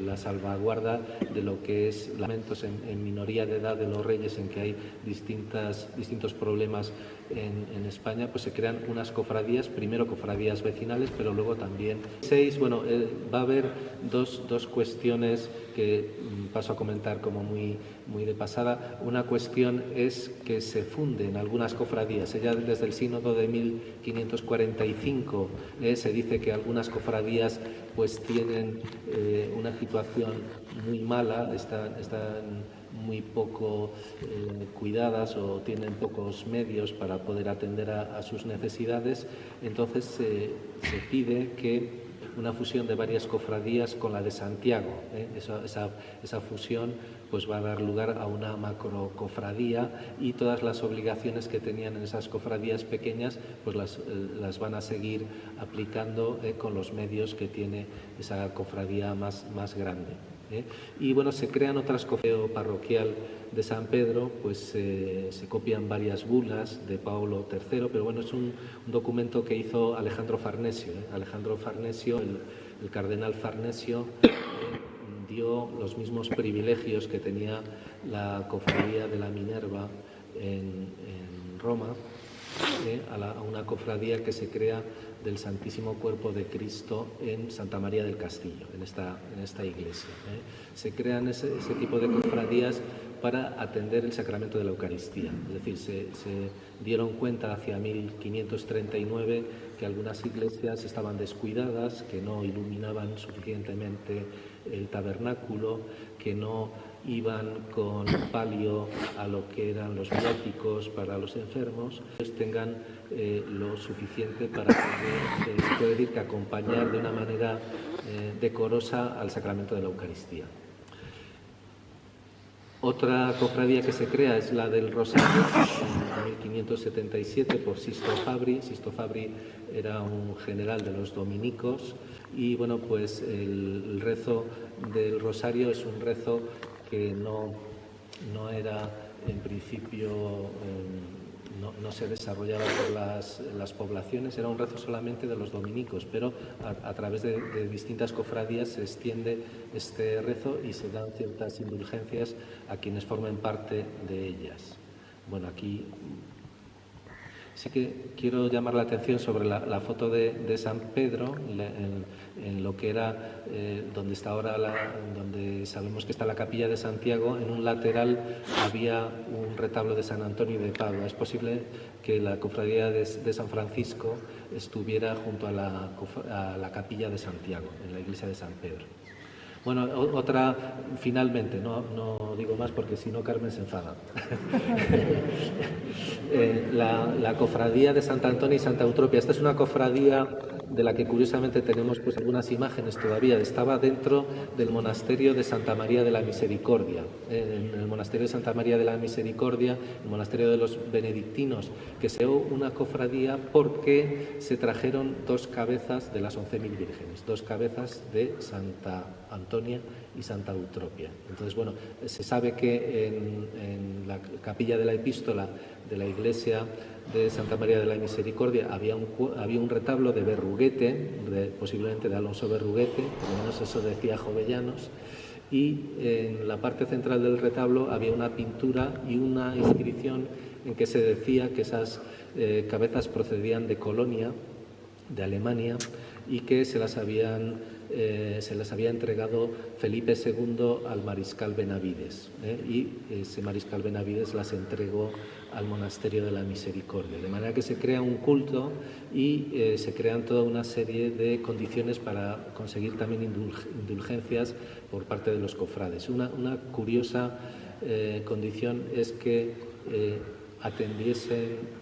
la salvaguarda de lo que es lamentos en minoría de edad de los reyes, en que hay distintos problemas en España, pues se crean unas cofradías, primero cofradías vecinales, pero luego también va a haber dos cuestiones que paso a comentar como muy de pasada. Una cuestión es que se funden algunas cofradías. Ya desde el sínodo de 1545 se dice que algunas cofradías pues tienen una situación muy mala, están muy poco cuidadas o tienen pocos medios para poder atender a sus necesidades. Entonces se pide que una fusión de varias cofradías con la de Santiago. Esa fusión pues va a dar lugar a una macrocofradía, y todas las obligaciones que tenían en esas cofradías pequeñas pues las van a seguir aplicando con los medios que tiene esa cofradía más grande. Y bueno, se crean otras cofradías parroquial de San Pedro, pues se copian varias bulas de Paulo III, pero bueno, es un documento que hizo Alejandro Farnesio. Alejandro Farnesio, el cardenal Farnesio, dio los mismos privilegios que tenía la cofradía de la Minerva en Roma, a una cofradía que se crea del Santísimo Cuerpo de Cristo en Santa María del Castillo, en esta iglesia. Se crean ese tipo de cofradías para atender el sacramento de la Eucaristía. Es decir, se dieron cuenta hacia 1539 que algunas iglesias estaban descuidadas, que no iluminaban suficientemente el tabernáculo, que no iban con palio a lo que eran los viáticos para los enfermos, pues tengan lo suficiente para poder, se puede decir, que acompañar de una manera decorosa al sacramento de la Eucaristía. Otra cofradía que se crea es la del Rosario, en 1577 por Sisto Fabri. Sisto Fabri era un general de los dominicos, y bueno, pues el rezo del Rosario es un rezo que no era en principio, no se desarrollaba por las poblaciones, era un rezo solamente de los dominicos, pero a través de distintas cofradías se extiende este rezo y se dan ciertas indulgencias a quienes formen parte de ellas. Bueno, aquí sí que quiero llamar la atención sobre la foto de San Pedro, en lo que era donde está ahora, donde sabemos que está la capilla de Santiago. En un lateral había un retablo de San Antonio de Padua. Es posible que la cofradía de San Francisco estuviera junto a la capilla de Santiago, en la iglesia de San Pedro. Bueno, otra, finalmente, no digo más porque si no Carmen se enfada. La cofradía de Santa Antonia y Santa Eutropia. Esta es una cofradía de la que curiosamente tenemos pues algunas imágenes todavía. Estaba dentro del monasterio de Santa María de la Misericordia. En el monasterio de Santa María de la Misericordia, el monasterio de los benedictinos, que se creó una cofradía porque se trajeron 2 cabezas de las 11.000 vírgenes, 2 cabezas de Santa Antonia y Santa Eutropia. Entonces, bueno, se sabe que en la capilla de la epístola de la iglesia de Santa María de la Misericordia había un retablo de Berruguete, posiblemente de Alonso Berruguete, al menos eso decía Jovellanos, y en la parte central del retablo había una pintura y una inscripción en que se decía que esas cabezas procedían de Colonia, de Alemania, y que se las había entregado Felipe II al mariscal Benavides, y ese mariscal Benavides las entregó al monasterio de la Misericordia, de manera que se crea un culto y se crean toda una serie de condiciones para conseguir también indulgencias por parte de los cofrades. Una curiosa condición es que atendiesen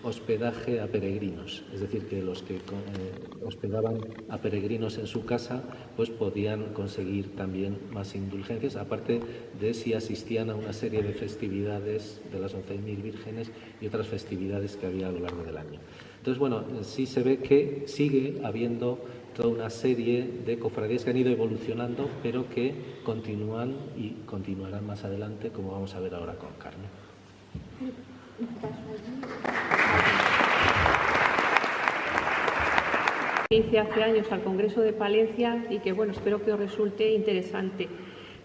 hospedaje a peregrinos, es decir, que los que hospedaban a peregrinos en su casa pues podían conseguir también más indulgencias, aparte de si asistían a una serie de festividades de las 11.000 vírgenes y otras festividades que había a lo largo del año. Entonces, bueno, sí se ve que sigue habiendo toda una serie de cofradías que han ido evolucionando, pero que continúan y continuarán más adelante, como vamos a ver ahora con Carmen. Hice hace años al Congreso de Palencia y que, bueno, espero que os resulte interesante.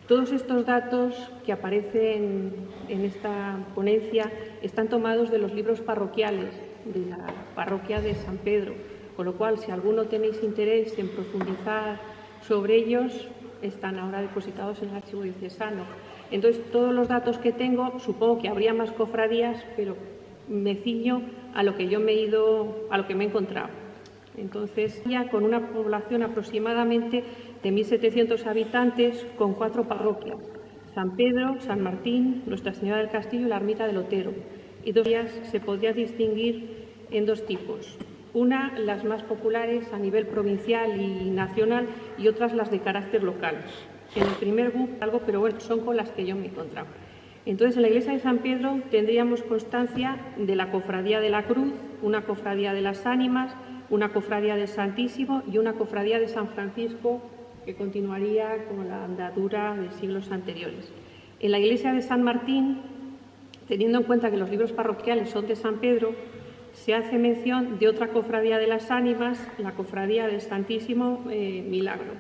Todos estos datos que aparecen en esta ponencia están tomados de los libros parroquiales de la parroquia de San Pedro, con lo cual, si alguno tenéis interés en profundizar sobre ellos, están ahora depositados en el archivo diocesano. Entonces, todos los datos que tengo, supongo que habría más cofradías, pero me ciño a lo que yo me he encontrado. Entonces, ya con una población aproximadamente de 1.700 habitantes, con 4 parroquias: San Pedro, San Martín, Nuestra Señora del Castillo y la Ermita del Otero. Y 2 de ellas se podría distinguir en 2 tipos. Una, las más populares a nivel provincial y nacional, y otras las de carácter local. En el primer grupo, algo, pero bueno, son con las que yo me he encontrado. Entonces, en la iglesia de San Pedro tendríamos constancia de la Cofradía de la Cruz, una Cofradía de las Ánimas, una Cofradía del Santísimo y una Cofradía de San Francisco, que continuaría con la andadura de siglos anteriores. En la iglesia de San Martín, teniendo en cuenta que los libros parroquiales son de San Pedro, se hace mención de otra Cofradía de las Ánimas, la Cofradía del Santísimo Milagro,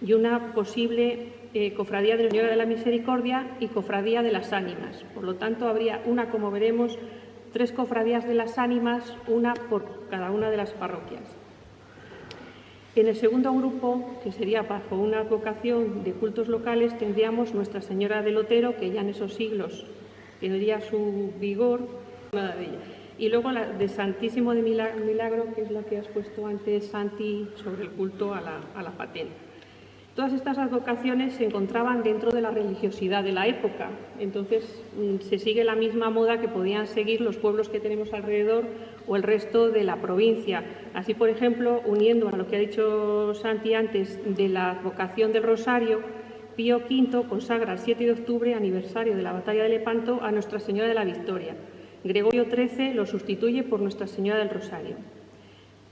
y una posible Cofradía de la Señora de la Misericordia y Cofradía de las Ánimas. Por lo tanto, habría una, como veremos, 3 cofradías de las ánimas, una por cada una de las parroquias. En el segundo grupo, que sería bajo una advocación de cultos locales, tendríamos Nuestra Señora del Otero, que ya en esos siglos tendría su vigor, nada de ella. Y luego la de Santísimo de Milagro, que es la que has puesto antes, Santi, sobre el culto a la patena. Todas estas advocaciones se encontraban dentro de la religiosidad de la época, entonces se sigue la misma moda que podían seguir los pueblos que tenemos alrededor o el resto de la provincia. Así, por ejemplo, uniendo a lo que ha dicho Santi antes de la advocación del Rosario, Pío V consagra el 7 de octubre, aniversario de la batalla de Lepanto, a Nuestra Señora de la Victoria. Gregorio XIII lo sustituye por Nuestra Señora del Rosario.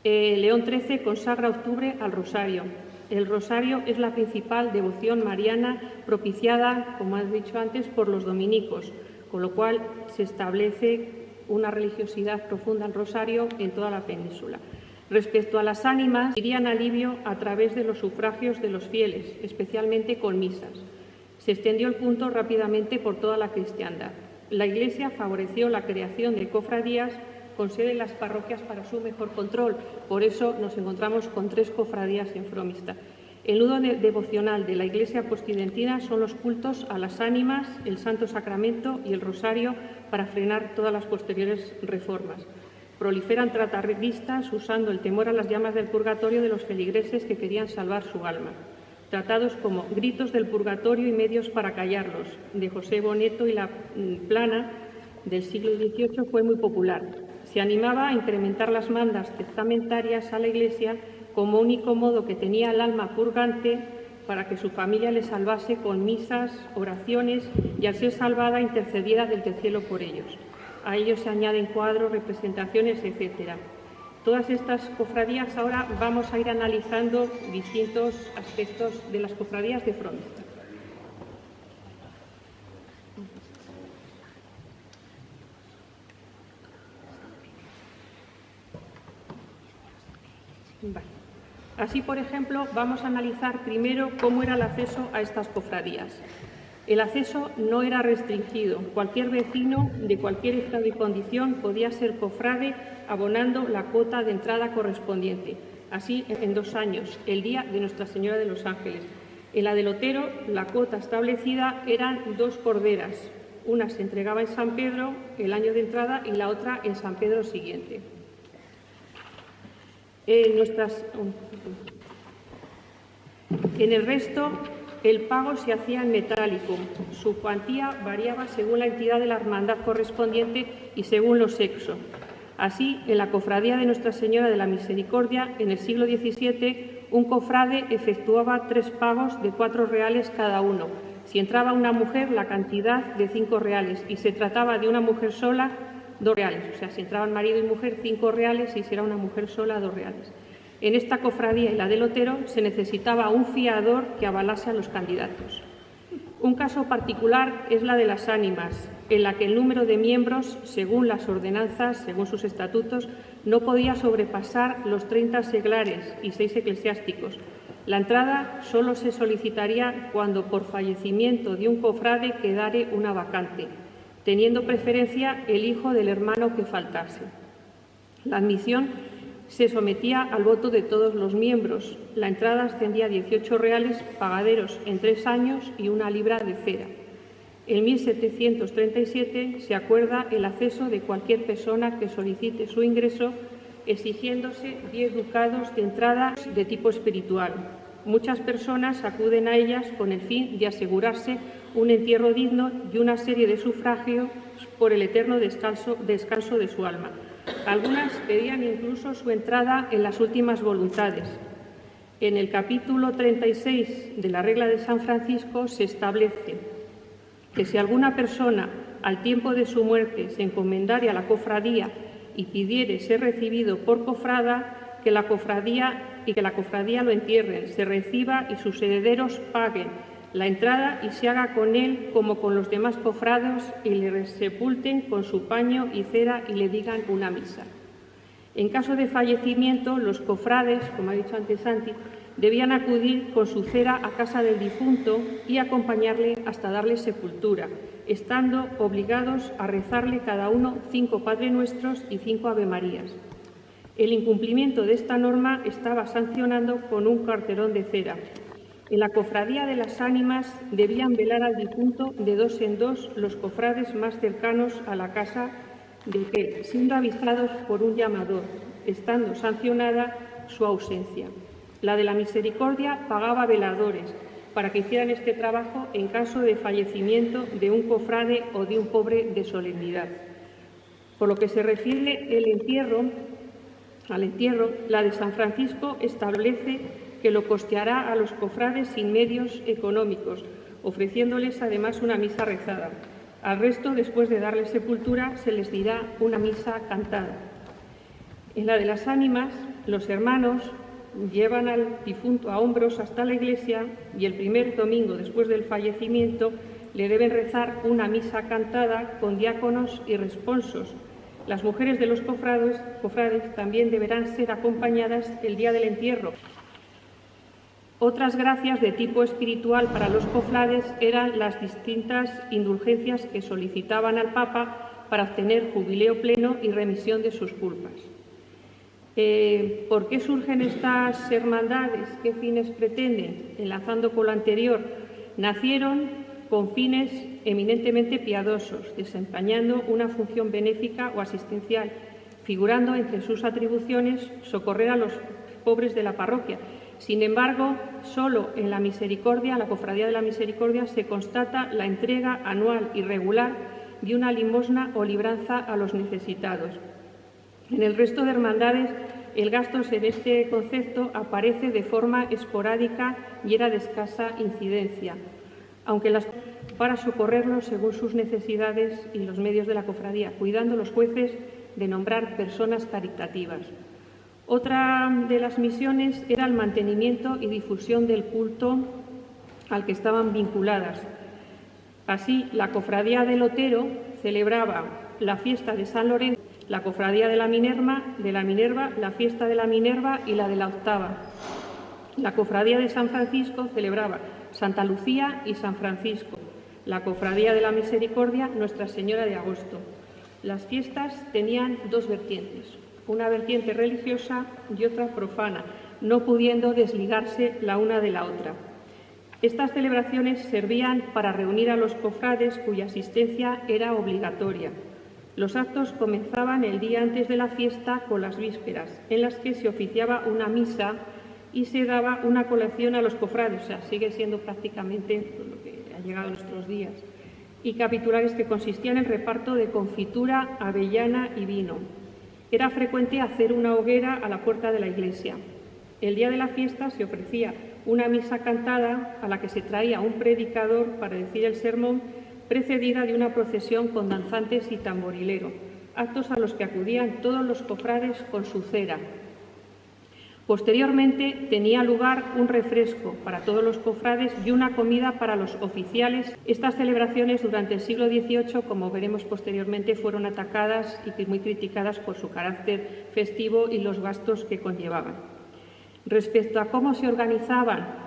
León XIII consagra octubre al Rosario. El rosario es la principal devoción mariana propiciada, como has dicho antes, por los dominicos, con lo cual se establece una religiosidad profunda al rosario en toda la península. Respecto a las ánimas, irían alivio a través de los sufragios de los fieles, especialmente con misas. Se extendió el punto rápidamente por toda la cristiandad. La Iglesia favoreció la creación de cofradías con sede en las parroquias para su mejor control. Por eso nos encontramos con 3 cofradías en Fromista. El nudo devocional de la Iglesia postidentina son los cultos a las ánimas, el Santo Sacramento y el Rosario, para frenar todas las posteriores reformas. Proliferan tratadistas usando el temor a las llamas del purgatorio de los feligreses que querían salvar su alma. tratados como Gritos del Purgatorio y medios para callarlos, de José Boneto y La Plana, del siglo XVIII, fue muy popular. Se animaba a incrementar las mandas testamentarias a la Iglesia como único modo que tenía el alma purgante para que su familia le salvase con misas, oraciones y, al ser salvada, intercediera desde el cielo por ellos. A ellos se añaden cuadros, representaciones, etc. Todas estas cofradías, ahora vamos a ir analizando distintos aspectos de las cofradías de Fromista. Vale. Así, por ejemplo, vamos a analizar primero cómo era el acceso a estas cofradías. El acceso no era restringido. Cualquier vecino de cualquier estado y condición podía ser cofrade abonando la cuota de entrada correspondiente. Así, en 2 años, el día de Nuestra Señora de los Ángeles. En la del Otero, la cuota establecida eran 2 corderas. Una se entregaba en San Pedro el año de entrada y la otra en San Pedro siguiente. En el resto, el pago se hacía en metálico. Su cuantía variaba según la entidad de la hermandad correspondiente y según los sexos. Así, en la cofradía de Nuestra Señora de la Misericordia, en el siglo XVII, un cofrade efectuaba 3 pagos de 4 reales cada uno. Si entraba una mujer, la cantidad de 5 reales, y se trataba de una mujer sola, 2 reales. O sea, si entraban marido y mujer, 5 reales, y si era una mujer sola, 2 reales. En esta cofradía y la del Otero se necesitaba un fiador que avalase a los candidatos. Un caso particular es la de las ánimas, en la que el número de miembros, según las ordenanzas, según sus estatutos, no podía sobrepasar los 30 seglares y 6 eclesiásticos. La entrada solo se solicitaría cuando por fallecimiento de un cofrade quedare una vacante, teniendo preferencia el hijo del hermano que faltase. La admisión se sometía al voto de todos los miembros. La entrada ascendía a 18 reales pagaderos en 3 años y 1 libra de cera. En 1737 se acuerda el acceso de cualquier persona que solicite su ingreso, exigiéndose 10 ducados de entrada de tipo espiritual. Muchas personas acuden a ellas con el fin de asegurarse un entierro digno y una serie de sufragios por el eterno descanso de su alma. Algunas pedían incluso su entrada en las últimas voluntades. En el capítulo 36 de la regla de San Francisco se establece que si alguna persona al tiempo de su muerte se encomendare a la cofradía y pidiere ser recibido por cofrada, que la cofradía lo entierren, se reciba y sus herederos paguen la entrada y se haga con él como con los demás cofrados y le sepulten con su paño y cera y le digan una misa. En caso de fallecimiento, los cofrades, como ha dicho antes Santi, debían acudir con su cera a casa del difunto y acompañarle hasta darle sepultura, estando obligados a rezarle cada uno 5 Padre Nuestros y 5 Ave Marías. El incumplimiento de esta norma estaba sancionado con un carterón de cera. En la cofradía de las ánimas debían velar al difunto de 2 en 2 los cofrades más cercanos a la casa de aquel, siendo avisados por un llamador, estando sancionada su ausencia. La de la Misericordia pagaba veladores para que hicieran este trabajo en caso de fallecimiento de un cofrade o de un pobre de solemnidad. Por lo que se refiere al entierro, la de San Francisco establece que lo costeará a los cofrades sin medios económicos, ofreciéndoles además una misa rezada. Al resto, después de darles sepultura, se les dirá una misa cantada. En la de las ánimas, los hermanos llevan al difunto a hombros hasta la iglesia y el primer domingo después del fallecimiento le deben rezar una misa cantada con diáconos y responsos. Las mujeres de los cofrades también deberán ser acompañadas el día del entierro. Otras gracias de tipo espiritual para los cofrades eran las distintas indulgencias que solicitaban al Papa para obtener jubileo pleno y remisión de sus culpas. ¿Por qué surgen estas hermandades? ¿Qué fines pretenden? Enlazando con lo anterior, nacieron con fines eminentemente piadosos, desempeñando una función benéfica o asistencial, figurando entre sus atribuciones socorrer a los pobres de la parroquia, Sin embargo, solo en la Misericordia, la Cofradía de la Misericordia, se constata la entrega anual y regular de una limosna o libranza a los necesitados. En el resto de hermandades, el gasto en este concepto aparece de forma esporádica y era de escasa incidencia, aunque para socorrerlos según sus necesidades y los medios de la cofradía, cuidando los jueces de nombrar personas caritativas. Otra de las misiones era el mantenimiento y difusión del culto al que estaban vinculadas. Así, la Cofradía del Otero celebraba la fiesta de San Lorenzo, la Cofradía de la Minerva, la fiesta de la Minerva y la de la Octava. La Cofradía de San Francisco celebraba Santa Lucía y San Francisco. La Cofradía de la Misericordia, Nuestra Señora de Agosto. Las fiestas tenían dos vertientes, una vertiente religiosa y otra profana, no pudiendo desligarse la una de la otra. Estas celebraciones servían para reunir a los cofrades cuya asistencia era obligatoria. Los actos comenzaban el día antes de la fiesta con las vísperas, en las que se oficiaba una misa y se daba una colación a los cofrades, o sea, sigue siendo prácticamente lo que ha llegado a nuestros días, y capitulares que consistían en el reparto de confitura, avellana y vino. Era frecuente hacer una hoguera a la puerta de la iglesia. El día de la fiesta se ofrecía una misa cantada a la que se traía un predicador para decir el sermón, precedida de una procesión con danzantes y tamborilero, actos a los que acudían todos los cofrades con su cera. Posteriormente tenía lugar un refresco para todos los cofrades y una comida para los oficiales. Estas celebraciones durante el siglo XVIII, como veremos posteriormente, fueron atacadas y muy criticadas por su carácter festivo y los gastos que conllevaban. Respecto a cómo se organizaban,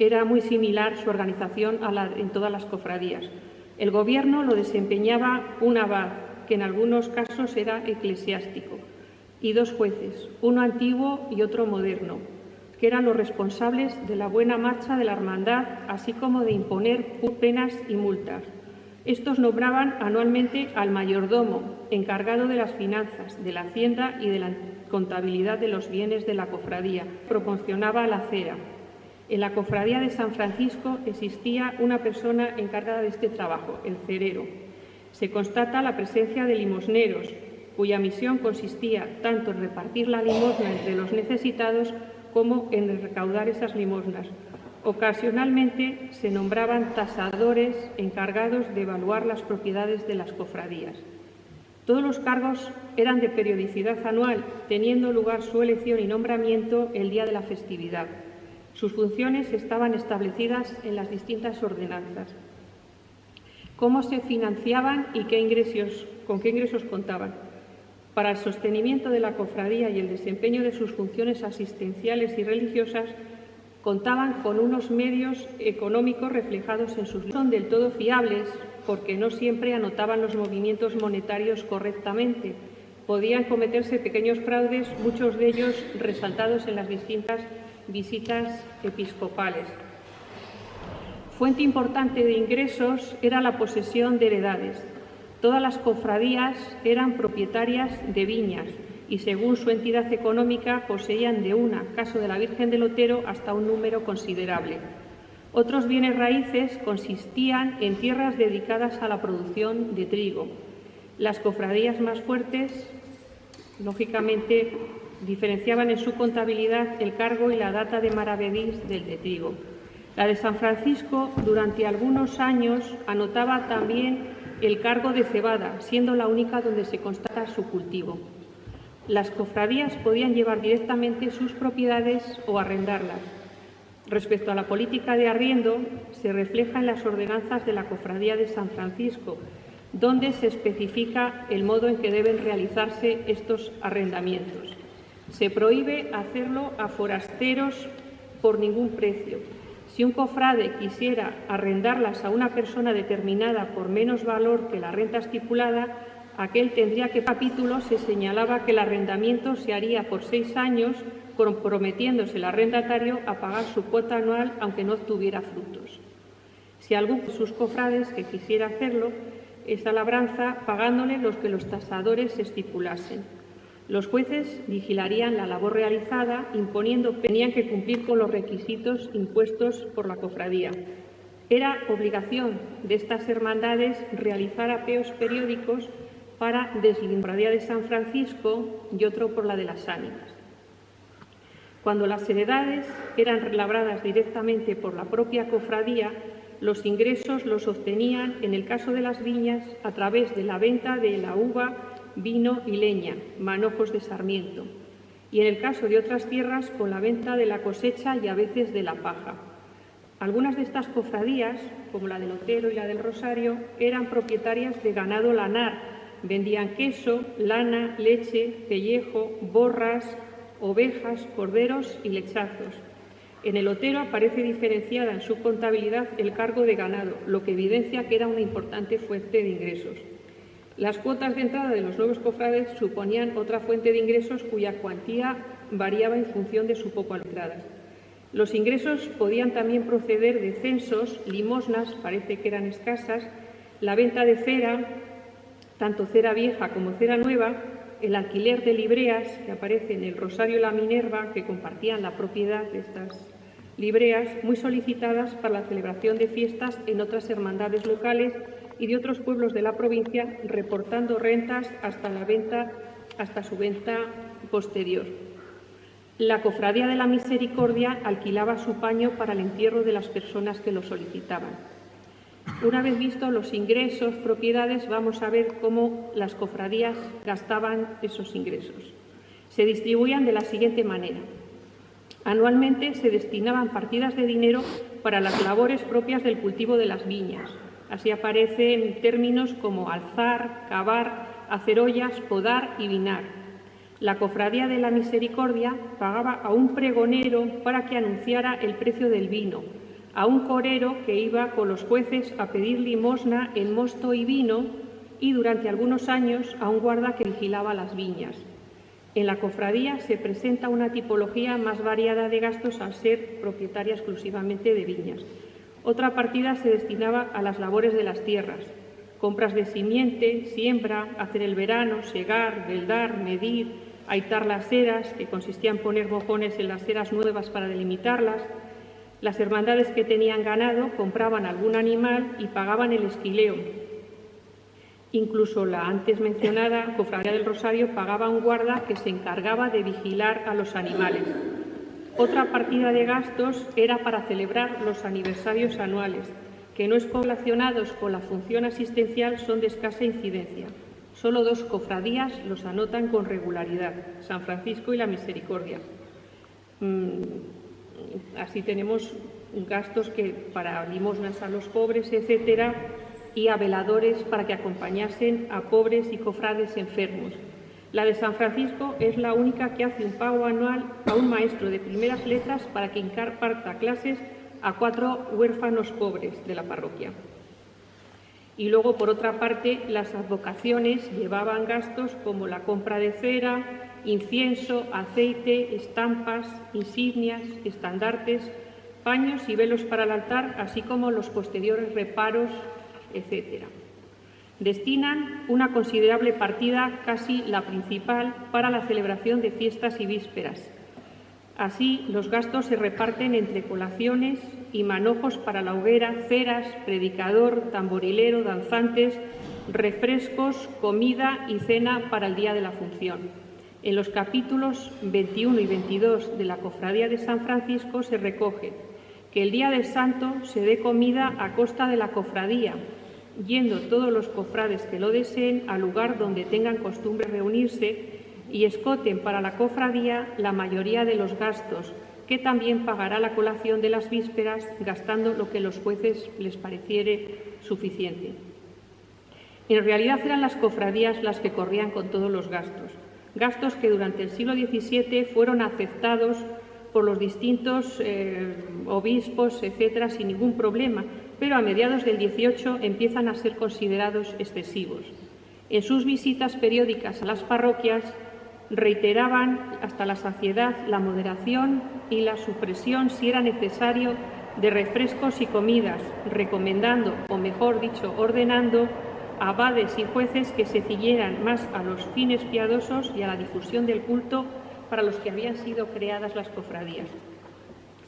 era muy similar su organización en todas las cofradías. El gobierno lo desempeñaba un abad, que en algunos casos era eclesiástico, y dos jueces, uno antiguo y otro moderno, que eran los responsables de la buena marcha de la hermandad, así como de imponer penas y multas. Estos nombraban anualmente al mayordomo, encargado de las finanzas, de la hacienda y de la contabilidad de los bienes de la cofradía. Proporcionaba la cera. En la Cofradía de San Francisco existía una persona encargada de este trabajo, el cerero. Se constata la presencia de limosneros, cuya misión consistía tanto en repartir la limosna entre los necesitados como en recaudar esas limosnas. Ocasionalmente se nombraban tasadores encargados de evaluar las propiedades de las cofradías. Todos los cargos eran de periodicidad anual, teniendo lugar su elección y nombramiento el día de la festividad. Sus funciones estaban establecidas en las distintas ordenanzas. ¿Cómo se financiaban y con qué ingresos contaban? Para el sostenimiento de la cofradía y el desempeño de sus funciones asistenciales y religiosas, contaban con unos medios económicos reflejados en sus leyes. Son del todo fiables porque no siempre anotaban los movimientos monetarios correctamente. Podían cometerse pequeños fraudes, muchos de ellos resaltados en las distintas visitas episcopales. Fuente importante de ingresos era la posesión de heredades. Todas las cofradías eran propietarias de viñas y, según su entidad económica, poseían de una, caso de la Virgen del Otero, hasta un número considerable. Otros bienes raíces consistían en tierras dedicadas a la producción de trigo. Las cofradías más fuertes, lógicamente, diferenciaban en su contabilidad el cargo y la data de maravedís del de trigo. La de San Francisco, durante algunos años, anotaba también el cargo de cebada, siendo la única donde se constata su cultivo. Las cofradías podían llevar directamente sus propiedades o arrendarlas. Respecto a la política de arriendo, se refleja en las ordenanzas de la Cofradía de San Francisco, donde se especifica el modo en que deben realizarse estos arrendamientos. Se prohíbe hacerlo a forasteros por ningún precio. Si un cofrade quisiera arrendarlas a una persona determinada por menos valor que la renta estipulada, aquel tendría que capítulo se señalaba que el arrendamiento se haría por 6 años, comprometiéndose el arrendatario a pagar su cuota anual aunque no obtuviera frutos. Si alguno de sus cofrades que quisiera hacerlo, esa labranza pagándole los que los tasadores estipulasen. Los jueces vigilarían la labor realizada, tenían que cumplir con los requisitos impuestos por la cofradía. Era obligación de estas hermandades realizar apeos periódicos para deslindar la cofradía de San Francisco y otro por la de las Ánimas. Cuando las heredades eran labradas directamente por la propia cofradía, los ingresos los obtenían, en el caso de las viñas, a través de la venta de la uva, vino y leña, manojos de sarmiento, y en el caso de otras tierras con la venta de la cosecha y a veces de la paja. Algunas de estas cofradías, como la del Otero y la del Rosario, eran propietarias de ganado lanar, vendían queso, lana, leche, pellejo, borras, ovejas, corderos y lechazos. En el Otero aparece diferenciada en su contabilidad el cargo de ganado, lo que evidencia que era una importante fuente de ingresos. Las cuotas de entrada de los nuevos cofrades suponían otra fuente de ingresos cuya cuantía variaba en función de su poco entrada. Los ingresos podían también proceder de censos, limosnas, parece que eran escasas, la venta de cera, tanto cera vieja como cera nueva, el alquiler de libreas, que aparece en el Rosario y la Minerva, que compartían la propiedad de estas libreas, muy solicitadas para la celebración de fiestas en otras hermandades locales y de otros pueblos de la provincia, reportando rentas hasta su venta posterior. La Cofradía de la Misericordia alquilaba su paño para el entierro de las personas que lo solicitaban. Una vez vistos los ingresos, propiedades, vamos a ver cómo las cofradías gastaban esos ingresos. Se distribuían de la siguiente manera. Anualmente se destinaban partidas de dinero para las labores propias del cultivo de las viñas. Así aparecen términos como alzar, cavar, hacer ollas, podar y vinar. La Cofradía de la Misericordia pagaba a un pregonero para que anunciara el precio del vino, a un corero que iba con los jueces a pedir limosna en mosto y vino y durante algunos años a un guarda que vigilaba las viñas. En la cofradía se presenta una tipología más variada de gastos al ser propietaria exclusivamente de viñas. Otra partida se destinaba a las labores de las tierras, compras de simiente, siembra, hacer el verano, segar, veldar, medir, aitar las eras, que consistía en poner mojones en las eras nuevas para delimitarlas. Las hermandades que tenían ganado compraban algún animal y pagaban el esquileo. Incluso la antes mencionada Cofradía del Rosario pagaba a un guarda que se encargaba de vigilar a los animales. Otra partida de gastos era para celebrar los aniversarios anuales, que no es relacionados con la función asistencial son de escasa incidencia. Solo 2 cofradías los anotan con regularidad, San Francisco y la Misericordia. Así tenemos gastos que para limosnas a los pobres, etcétera, y a veladores para que acompañasen a pobres y cofrades enfermos. La de San Francisco es la única que hace un pago anual a un maestro de primeras letras para que imparta clases a 4 huérfanos pobres de la parroquia. Y luego, por otra parte, las advocaciones llevaban gastos como la compra de cera, incienso, aceite, estampas, insignias, estandartes, paños y velos para el altar, así como los posteriores reparos, etc. Destinan una considerable partida, casi la principal, para la celebración de fiestas y vísperas. Así, los gastos se reparten entre colaciones y manojos para la hoguera, ceras, predicador, tamborilero, danzantes, refrescos, comida y cena para el día de la función. En los capítulos 21 y 22 de la Cofradía de San Francisco se recoge que el día del Santo se dé comida a costa de la cofradía, yendo todos los cofrades que lo deseen al lugar donde tengan costumbre reunirse y escoten para la cofradía la mayoría de los gastos, que también pagará la colación de las vísperas, gastando lo que los jueces les pareciere suficiente. En realidad eran las cofradías las que corrían con todos los gastos, gastos que durante el siglo XVII fueron aceptados por los distintos obispos, etcétera, sin ningún problema, pero a mediados del XVIII empiezan a ser considerados excesivos. En sus visitas periódicas a las parroquias reiteraban hasta la saciedad la moderación y la supresión, si era necesario, de refrescos y comidas, recomendando, o mejor dicho, ordenando, abades y jueces que se ciñeran más a los fines piadosos y a la difusión del culto para los que habían sido creadas las cofradías.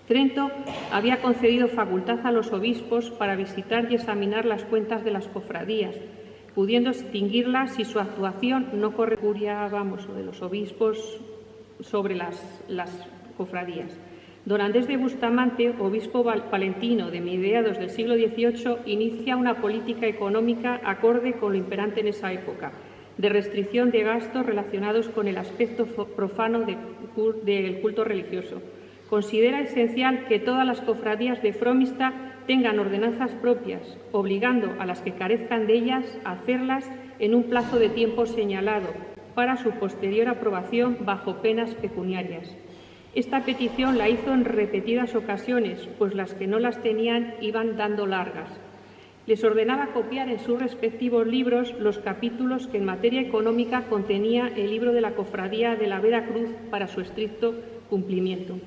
Trento había concedido facultad a los obispos para visitar y examinar las cuentas de las cofradías, pudiendo extinguirlas si su actuación no correspondiera, o de los obispos sobre las cofradías. Don Andrés de Bustamante, obispo palentino de mediados del siglo XVIII, inicia una política económica acorde con lo imperante en esa época, de restricción de gastos relacionados con el aspecto profano del culto religioso. Considera esencial que todas las cofradías de Fromista tengan ordenanzas propias, obligando a las que carezcan de ellas a hacerlas en un plazo de tiempo señalado para su posterior aprobación bajo penas pecuniarias. Esta petición la hizo en repetidas ocasiones, pues las que no las tenían iban dando largas. Les ordenaba copiar en sus respectivos libros los capítulos que en materia económica contenía el libro de la Cofradía de la Veracruz para su estricto cumplimiento.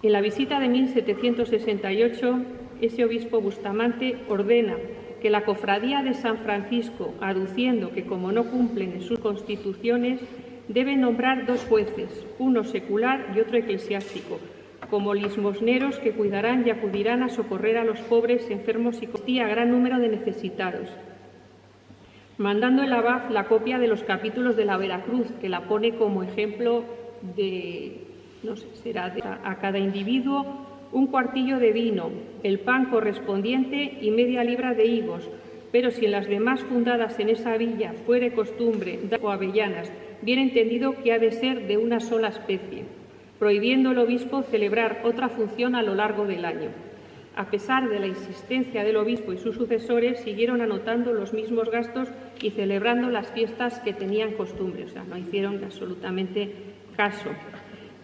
En la visita de 1768, ese obispo Bustamante ordena que la Cofradía de San Francisco, aduciendo que como no cumplen en sus constituciones, debe nombrar 2 jueces, uno secular y otro eclesiástico, como limosneros que cuidarán y acudirán a socorrer a los pobres, enfermos y a gran número de necesitados. Mandando el abad la copia de los capítulos de la Veracruz, que la pone como ejemplo de, a cada individuo un cuartillo de vino, el pan correspondiente y media libra de higos, pero si en las demás fundadas en esa villa fuere costumbre o avellanas, bien entendido que ha de ser de una sola especie, prohibiendo el obispo celebrar otra función a lo largo del año. A pesar de la insistencia del obispo y sus sucesores, siguieron anotando los mismos gastos y celebrando las fiestas que tenían costumbre, o sea, no hicieron absolutamente caso.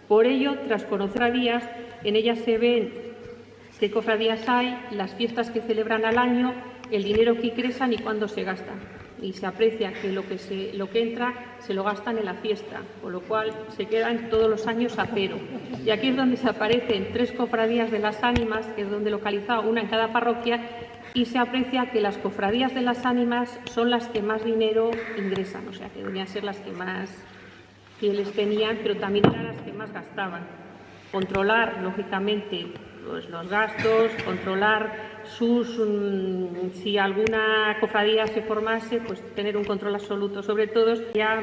Por ello, tras conocer a días, en ellas se ven qué cofradías hay, las fiestas que celebran al año, el dinero que ingresan y cuándo se gastan. Y se aprecia que lo que entra se lo gastan en la fiesta, con lo cual se quedan todos los años a cero. Y aquí es donde se aparecen 3 cofradías de las ánimas, que es donde localiza una en cada parroquia, y se aprecia que las cofradías de las ánimas son las que más dinero ingresan, o sea, que deberían ser las que más fieles tenían, pero también eran las que más gastaban. Controlar, lógicamente, pues, los gastos, controlar si alguna cofradía se formase, pues tener un control absoluto sobre todos, ya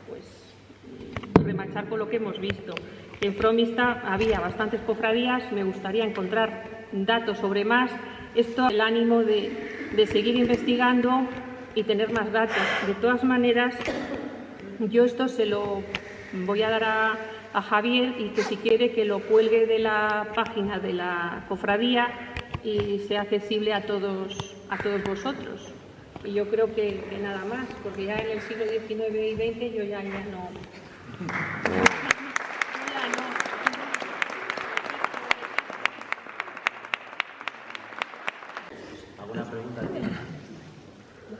pues remachar con lo que hemos visto. En Fromista había bastantes cofradías, me gustaría encontrar datos sobre más. Esto el ánimo de seguir investigando y tener más datos. De todas maneras, yo esto se lo voy a dar a Javier y que si quiere que lo cuelgue de la página de la cofradía y sea accesible a todos vosotros. Y yo creo que nada más, porque ya en el siglo XIX y XX yo ya no. ¿Alguna pregunta?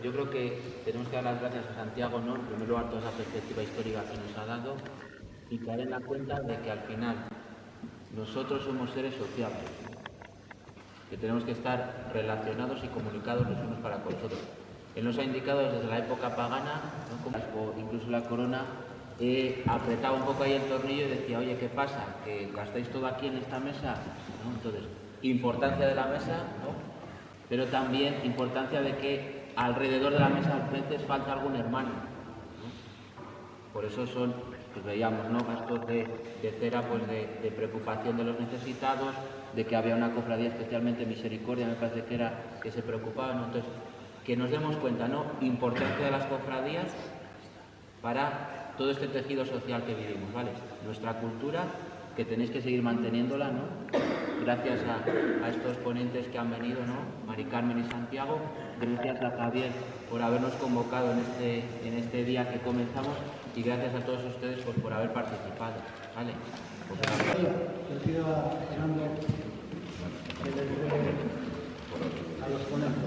Yo creo que tenemos que dar las gracias a Santiago, ¿no? En primer lugar, toda esa perspectiva histórica que nos ha dado y caer en la cuenta de que al final nosotros somos seres sociables, que tenemos que estar relacionados y comunicados los unos para con los otros. Él nos ha indicado desde la época pagana, ¿no? Como incluso la corona, apretaba un poco ahí el tornillo y decía, oye, ¿qué pasa? ¿Que gastáis todo aquí en esta mesa? ¿No? Entonces, importancia de la mesa, ¿no? Pero también importancia de que alrededor de la mesa a veces falta algún hermano, ¿no? Por eso son, pues veíamos, ¿no? Gastos de cera, pues de preocupación de los necesitados, de que había una cofradía especialmente Misericordia, me parece que era, que se preocupaba, ¿no? Entonces, que nos demos cuenta, ¿no? Importancia de las cofradías para todo este tejido social que vivimos, ¿vale? Nuestra cultura, que tenéis que seguir manteniéndola, ¿no? Gracias a estos ponentes que han venido, ¿no? Mari Carmen y Santiago, gracias a Javier por habernos convocado en este día que comenzamos y gracias a todos ustedes pues, por haber participado, ¿vale? Le pido a Fernando que le dé a los ponentes.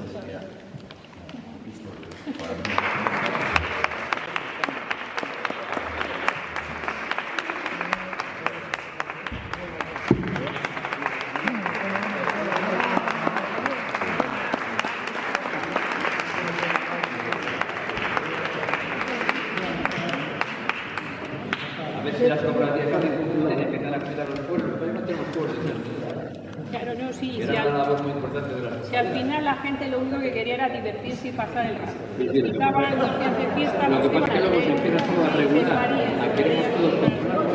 Si las cofradías hacen cultura y empiezan a cuidar los pueblos, pero no tenemos pueblos. Claro, no, sí. Era una labor muy importante de las. Si al final la gente lo único que quería era divertirse y pasar el rato. Estaban los días de fiesta, Lo que pasa es que luego se empieza todo a regular, a queremos todos controlar.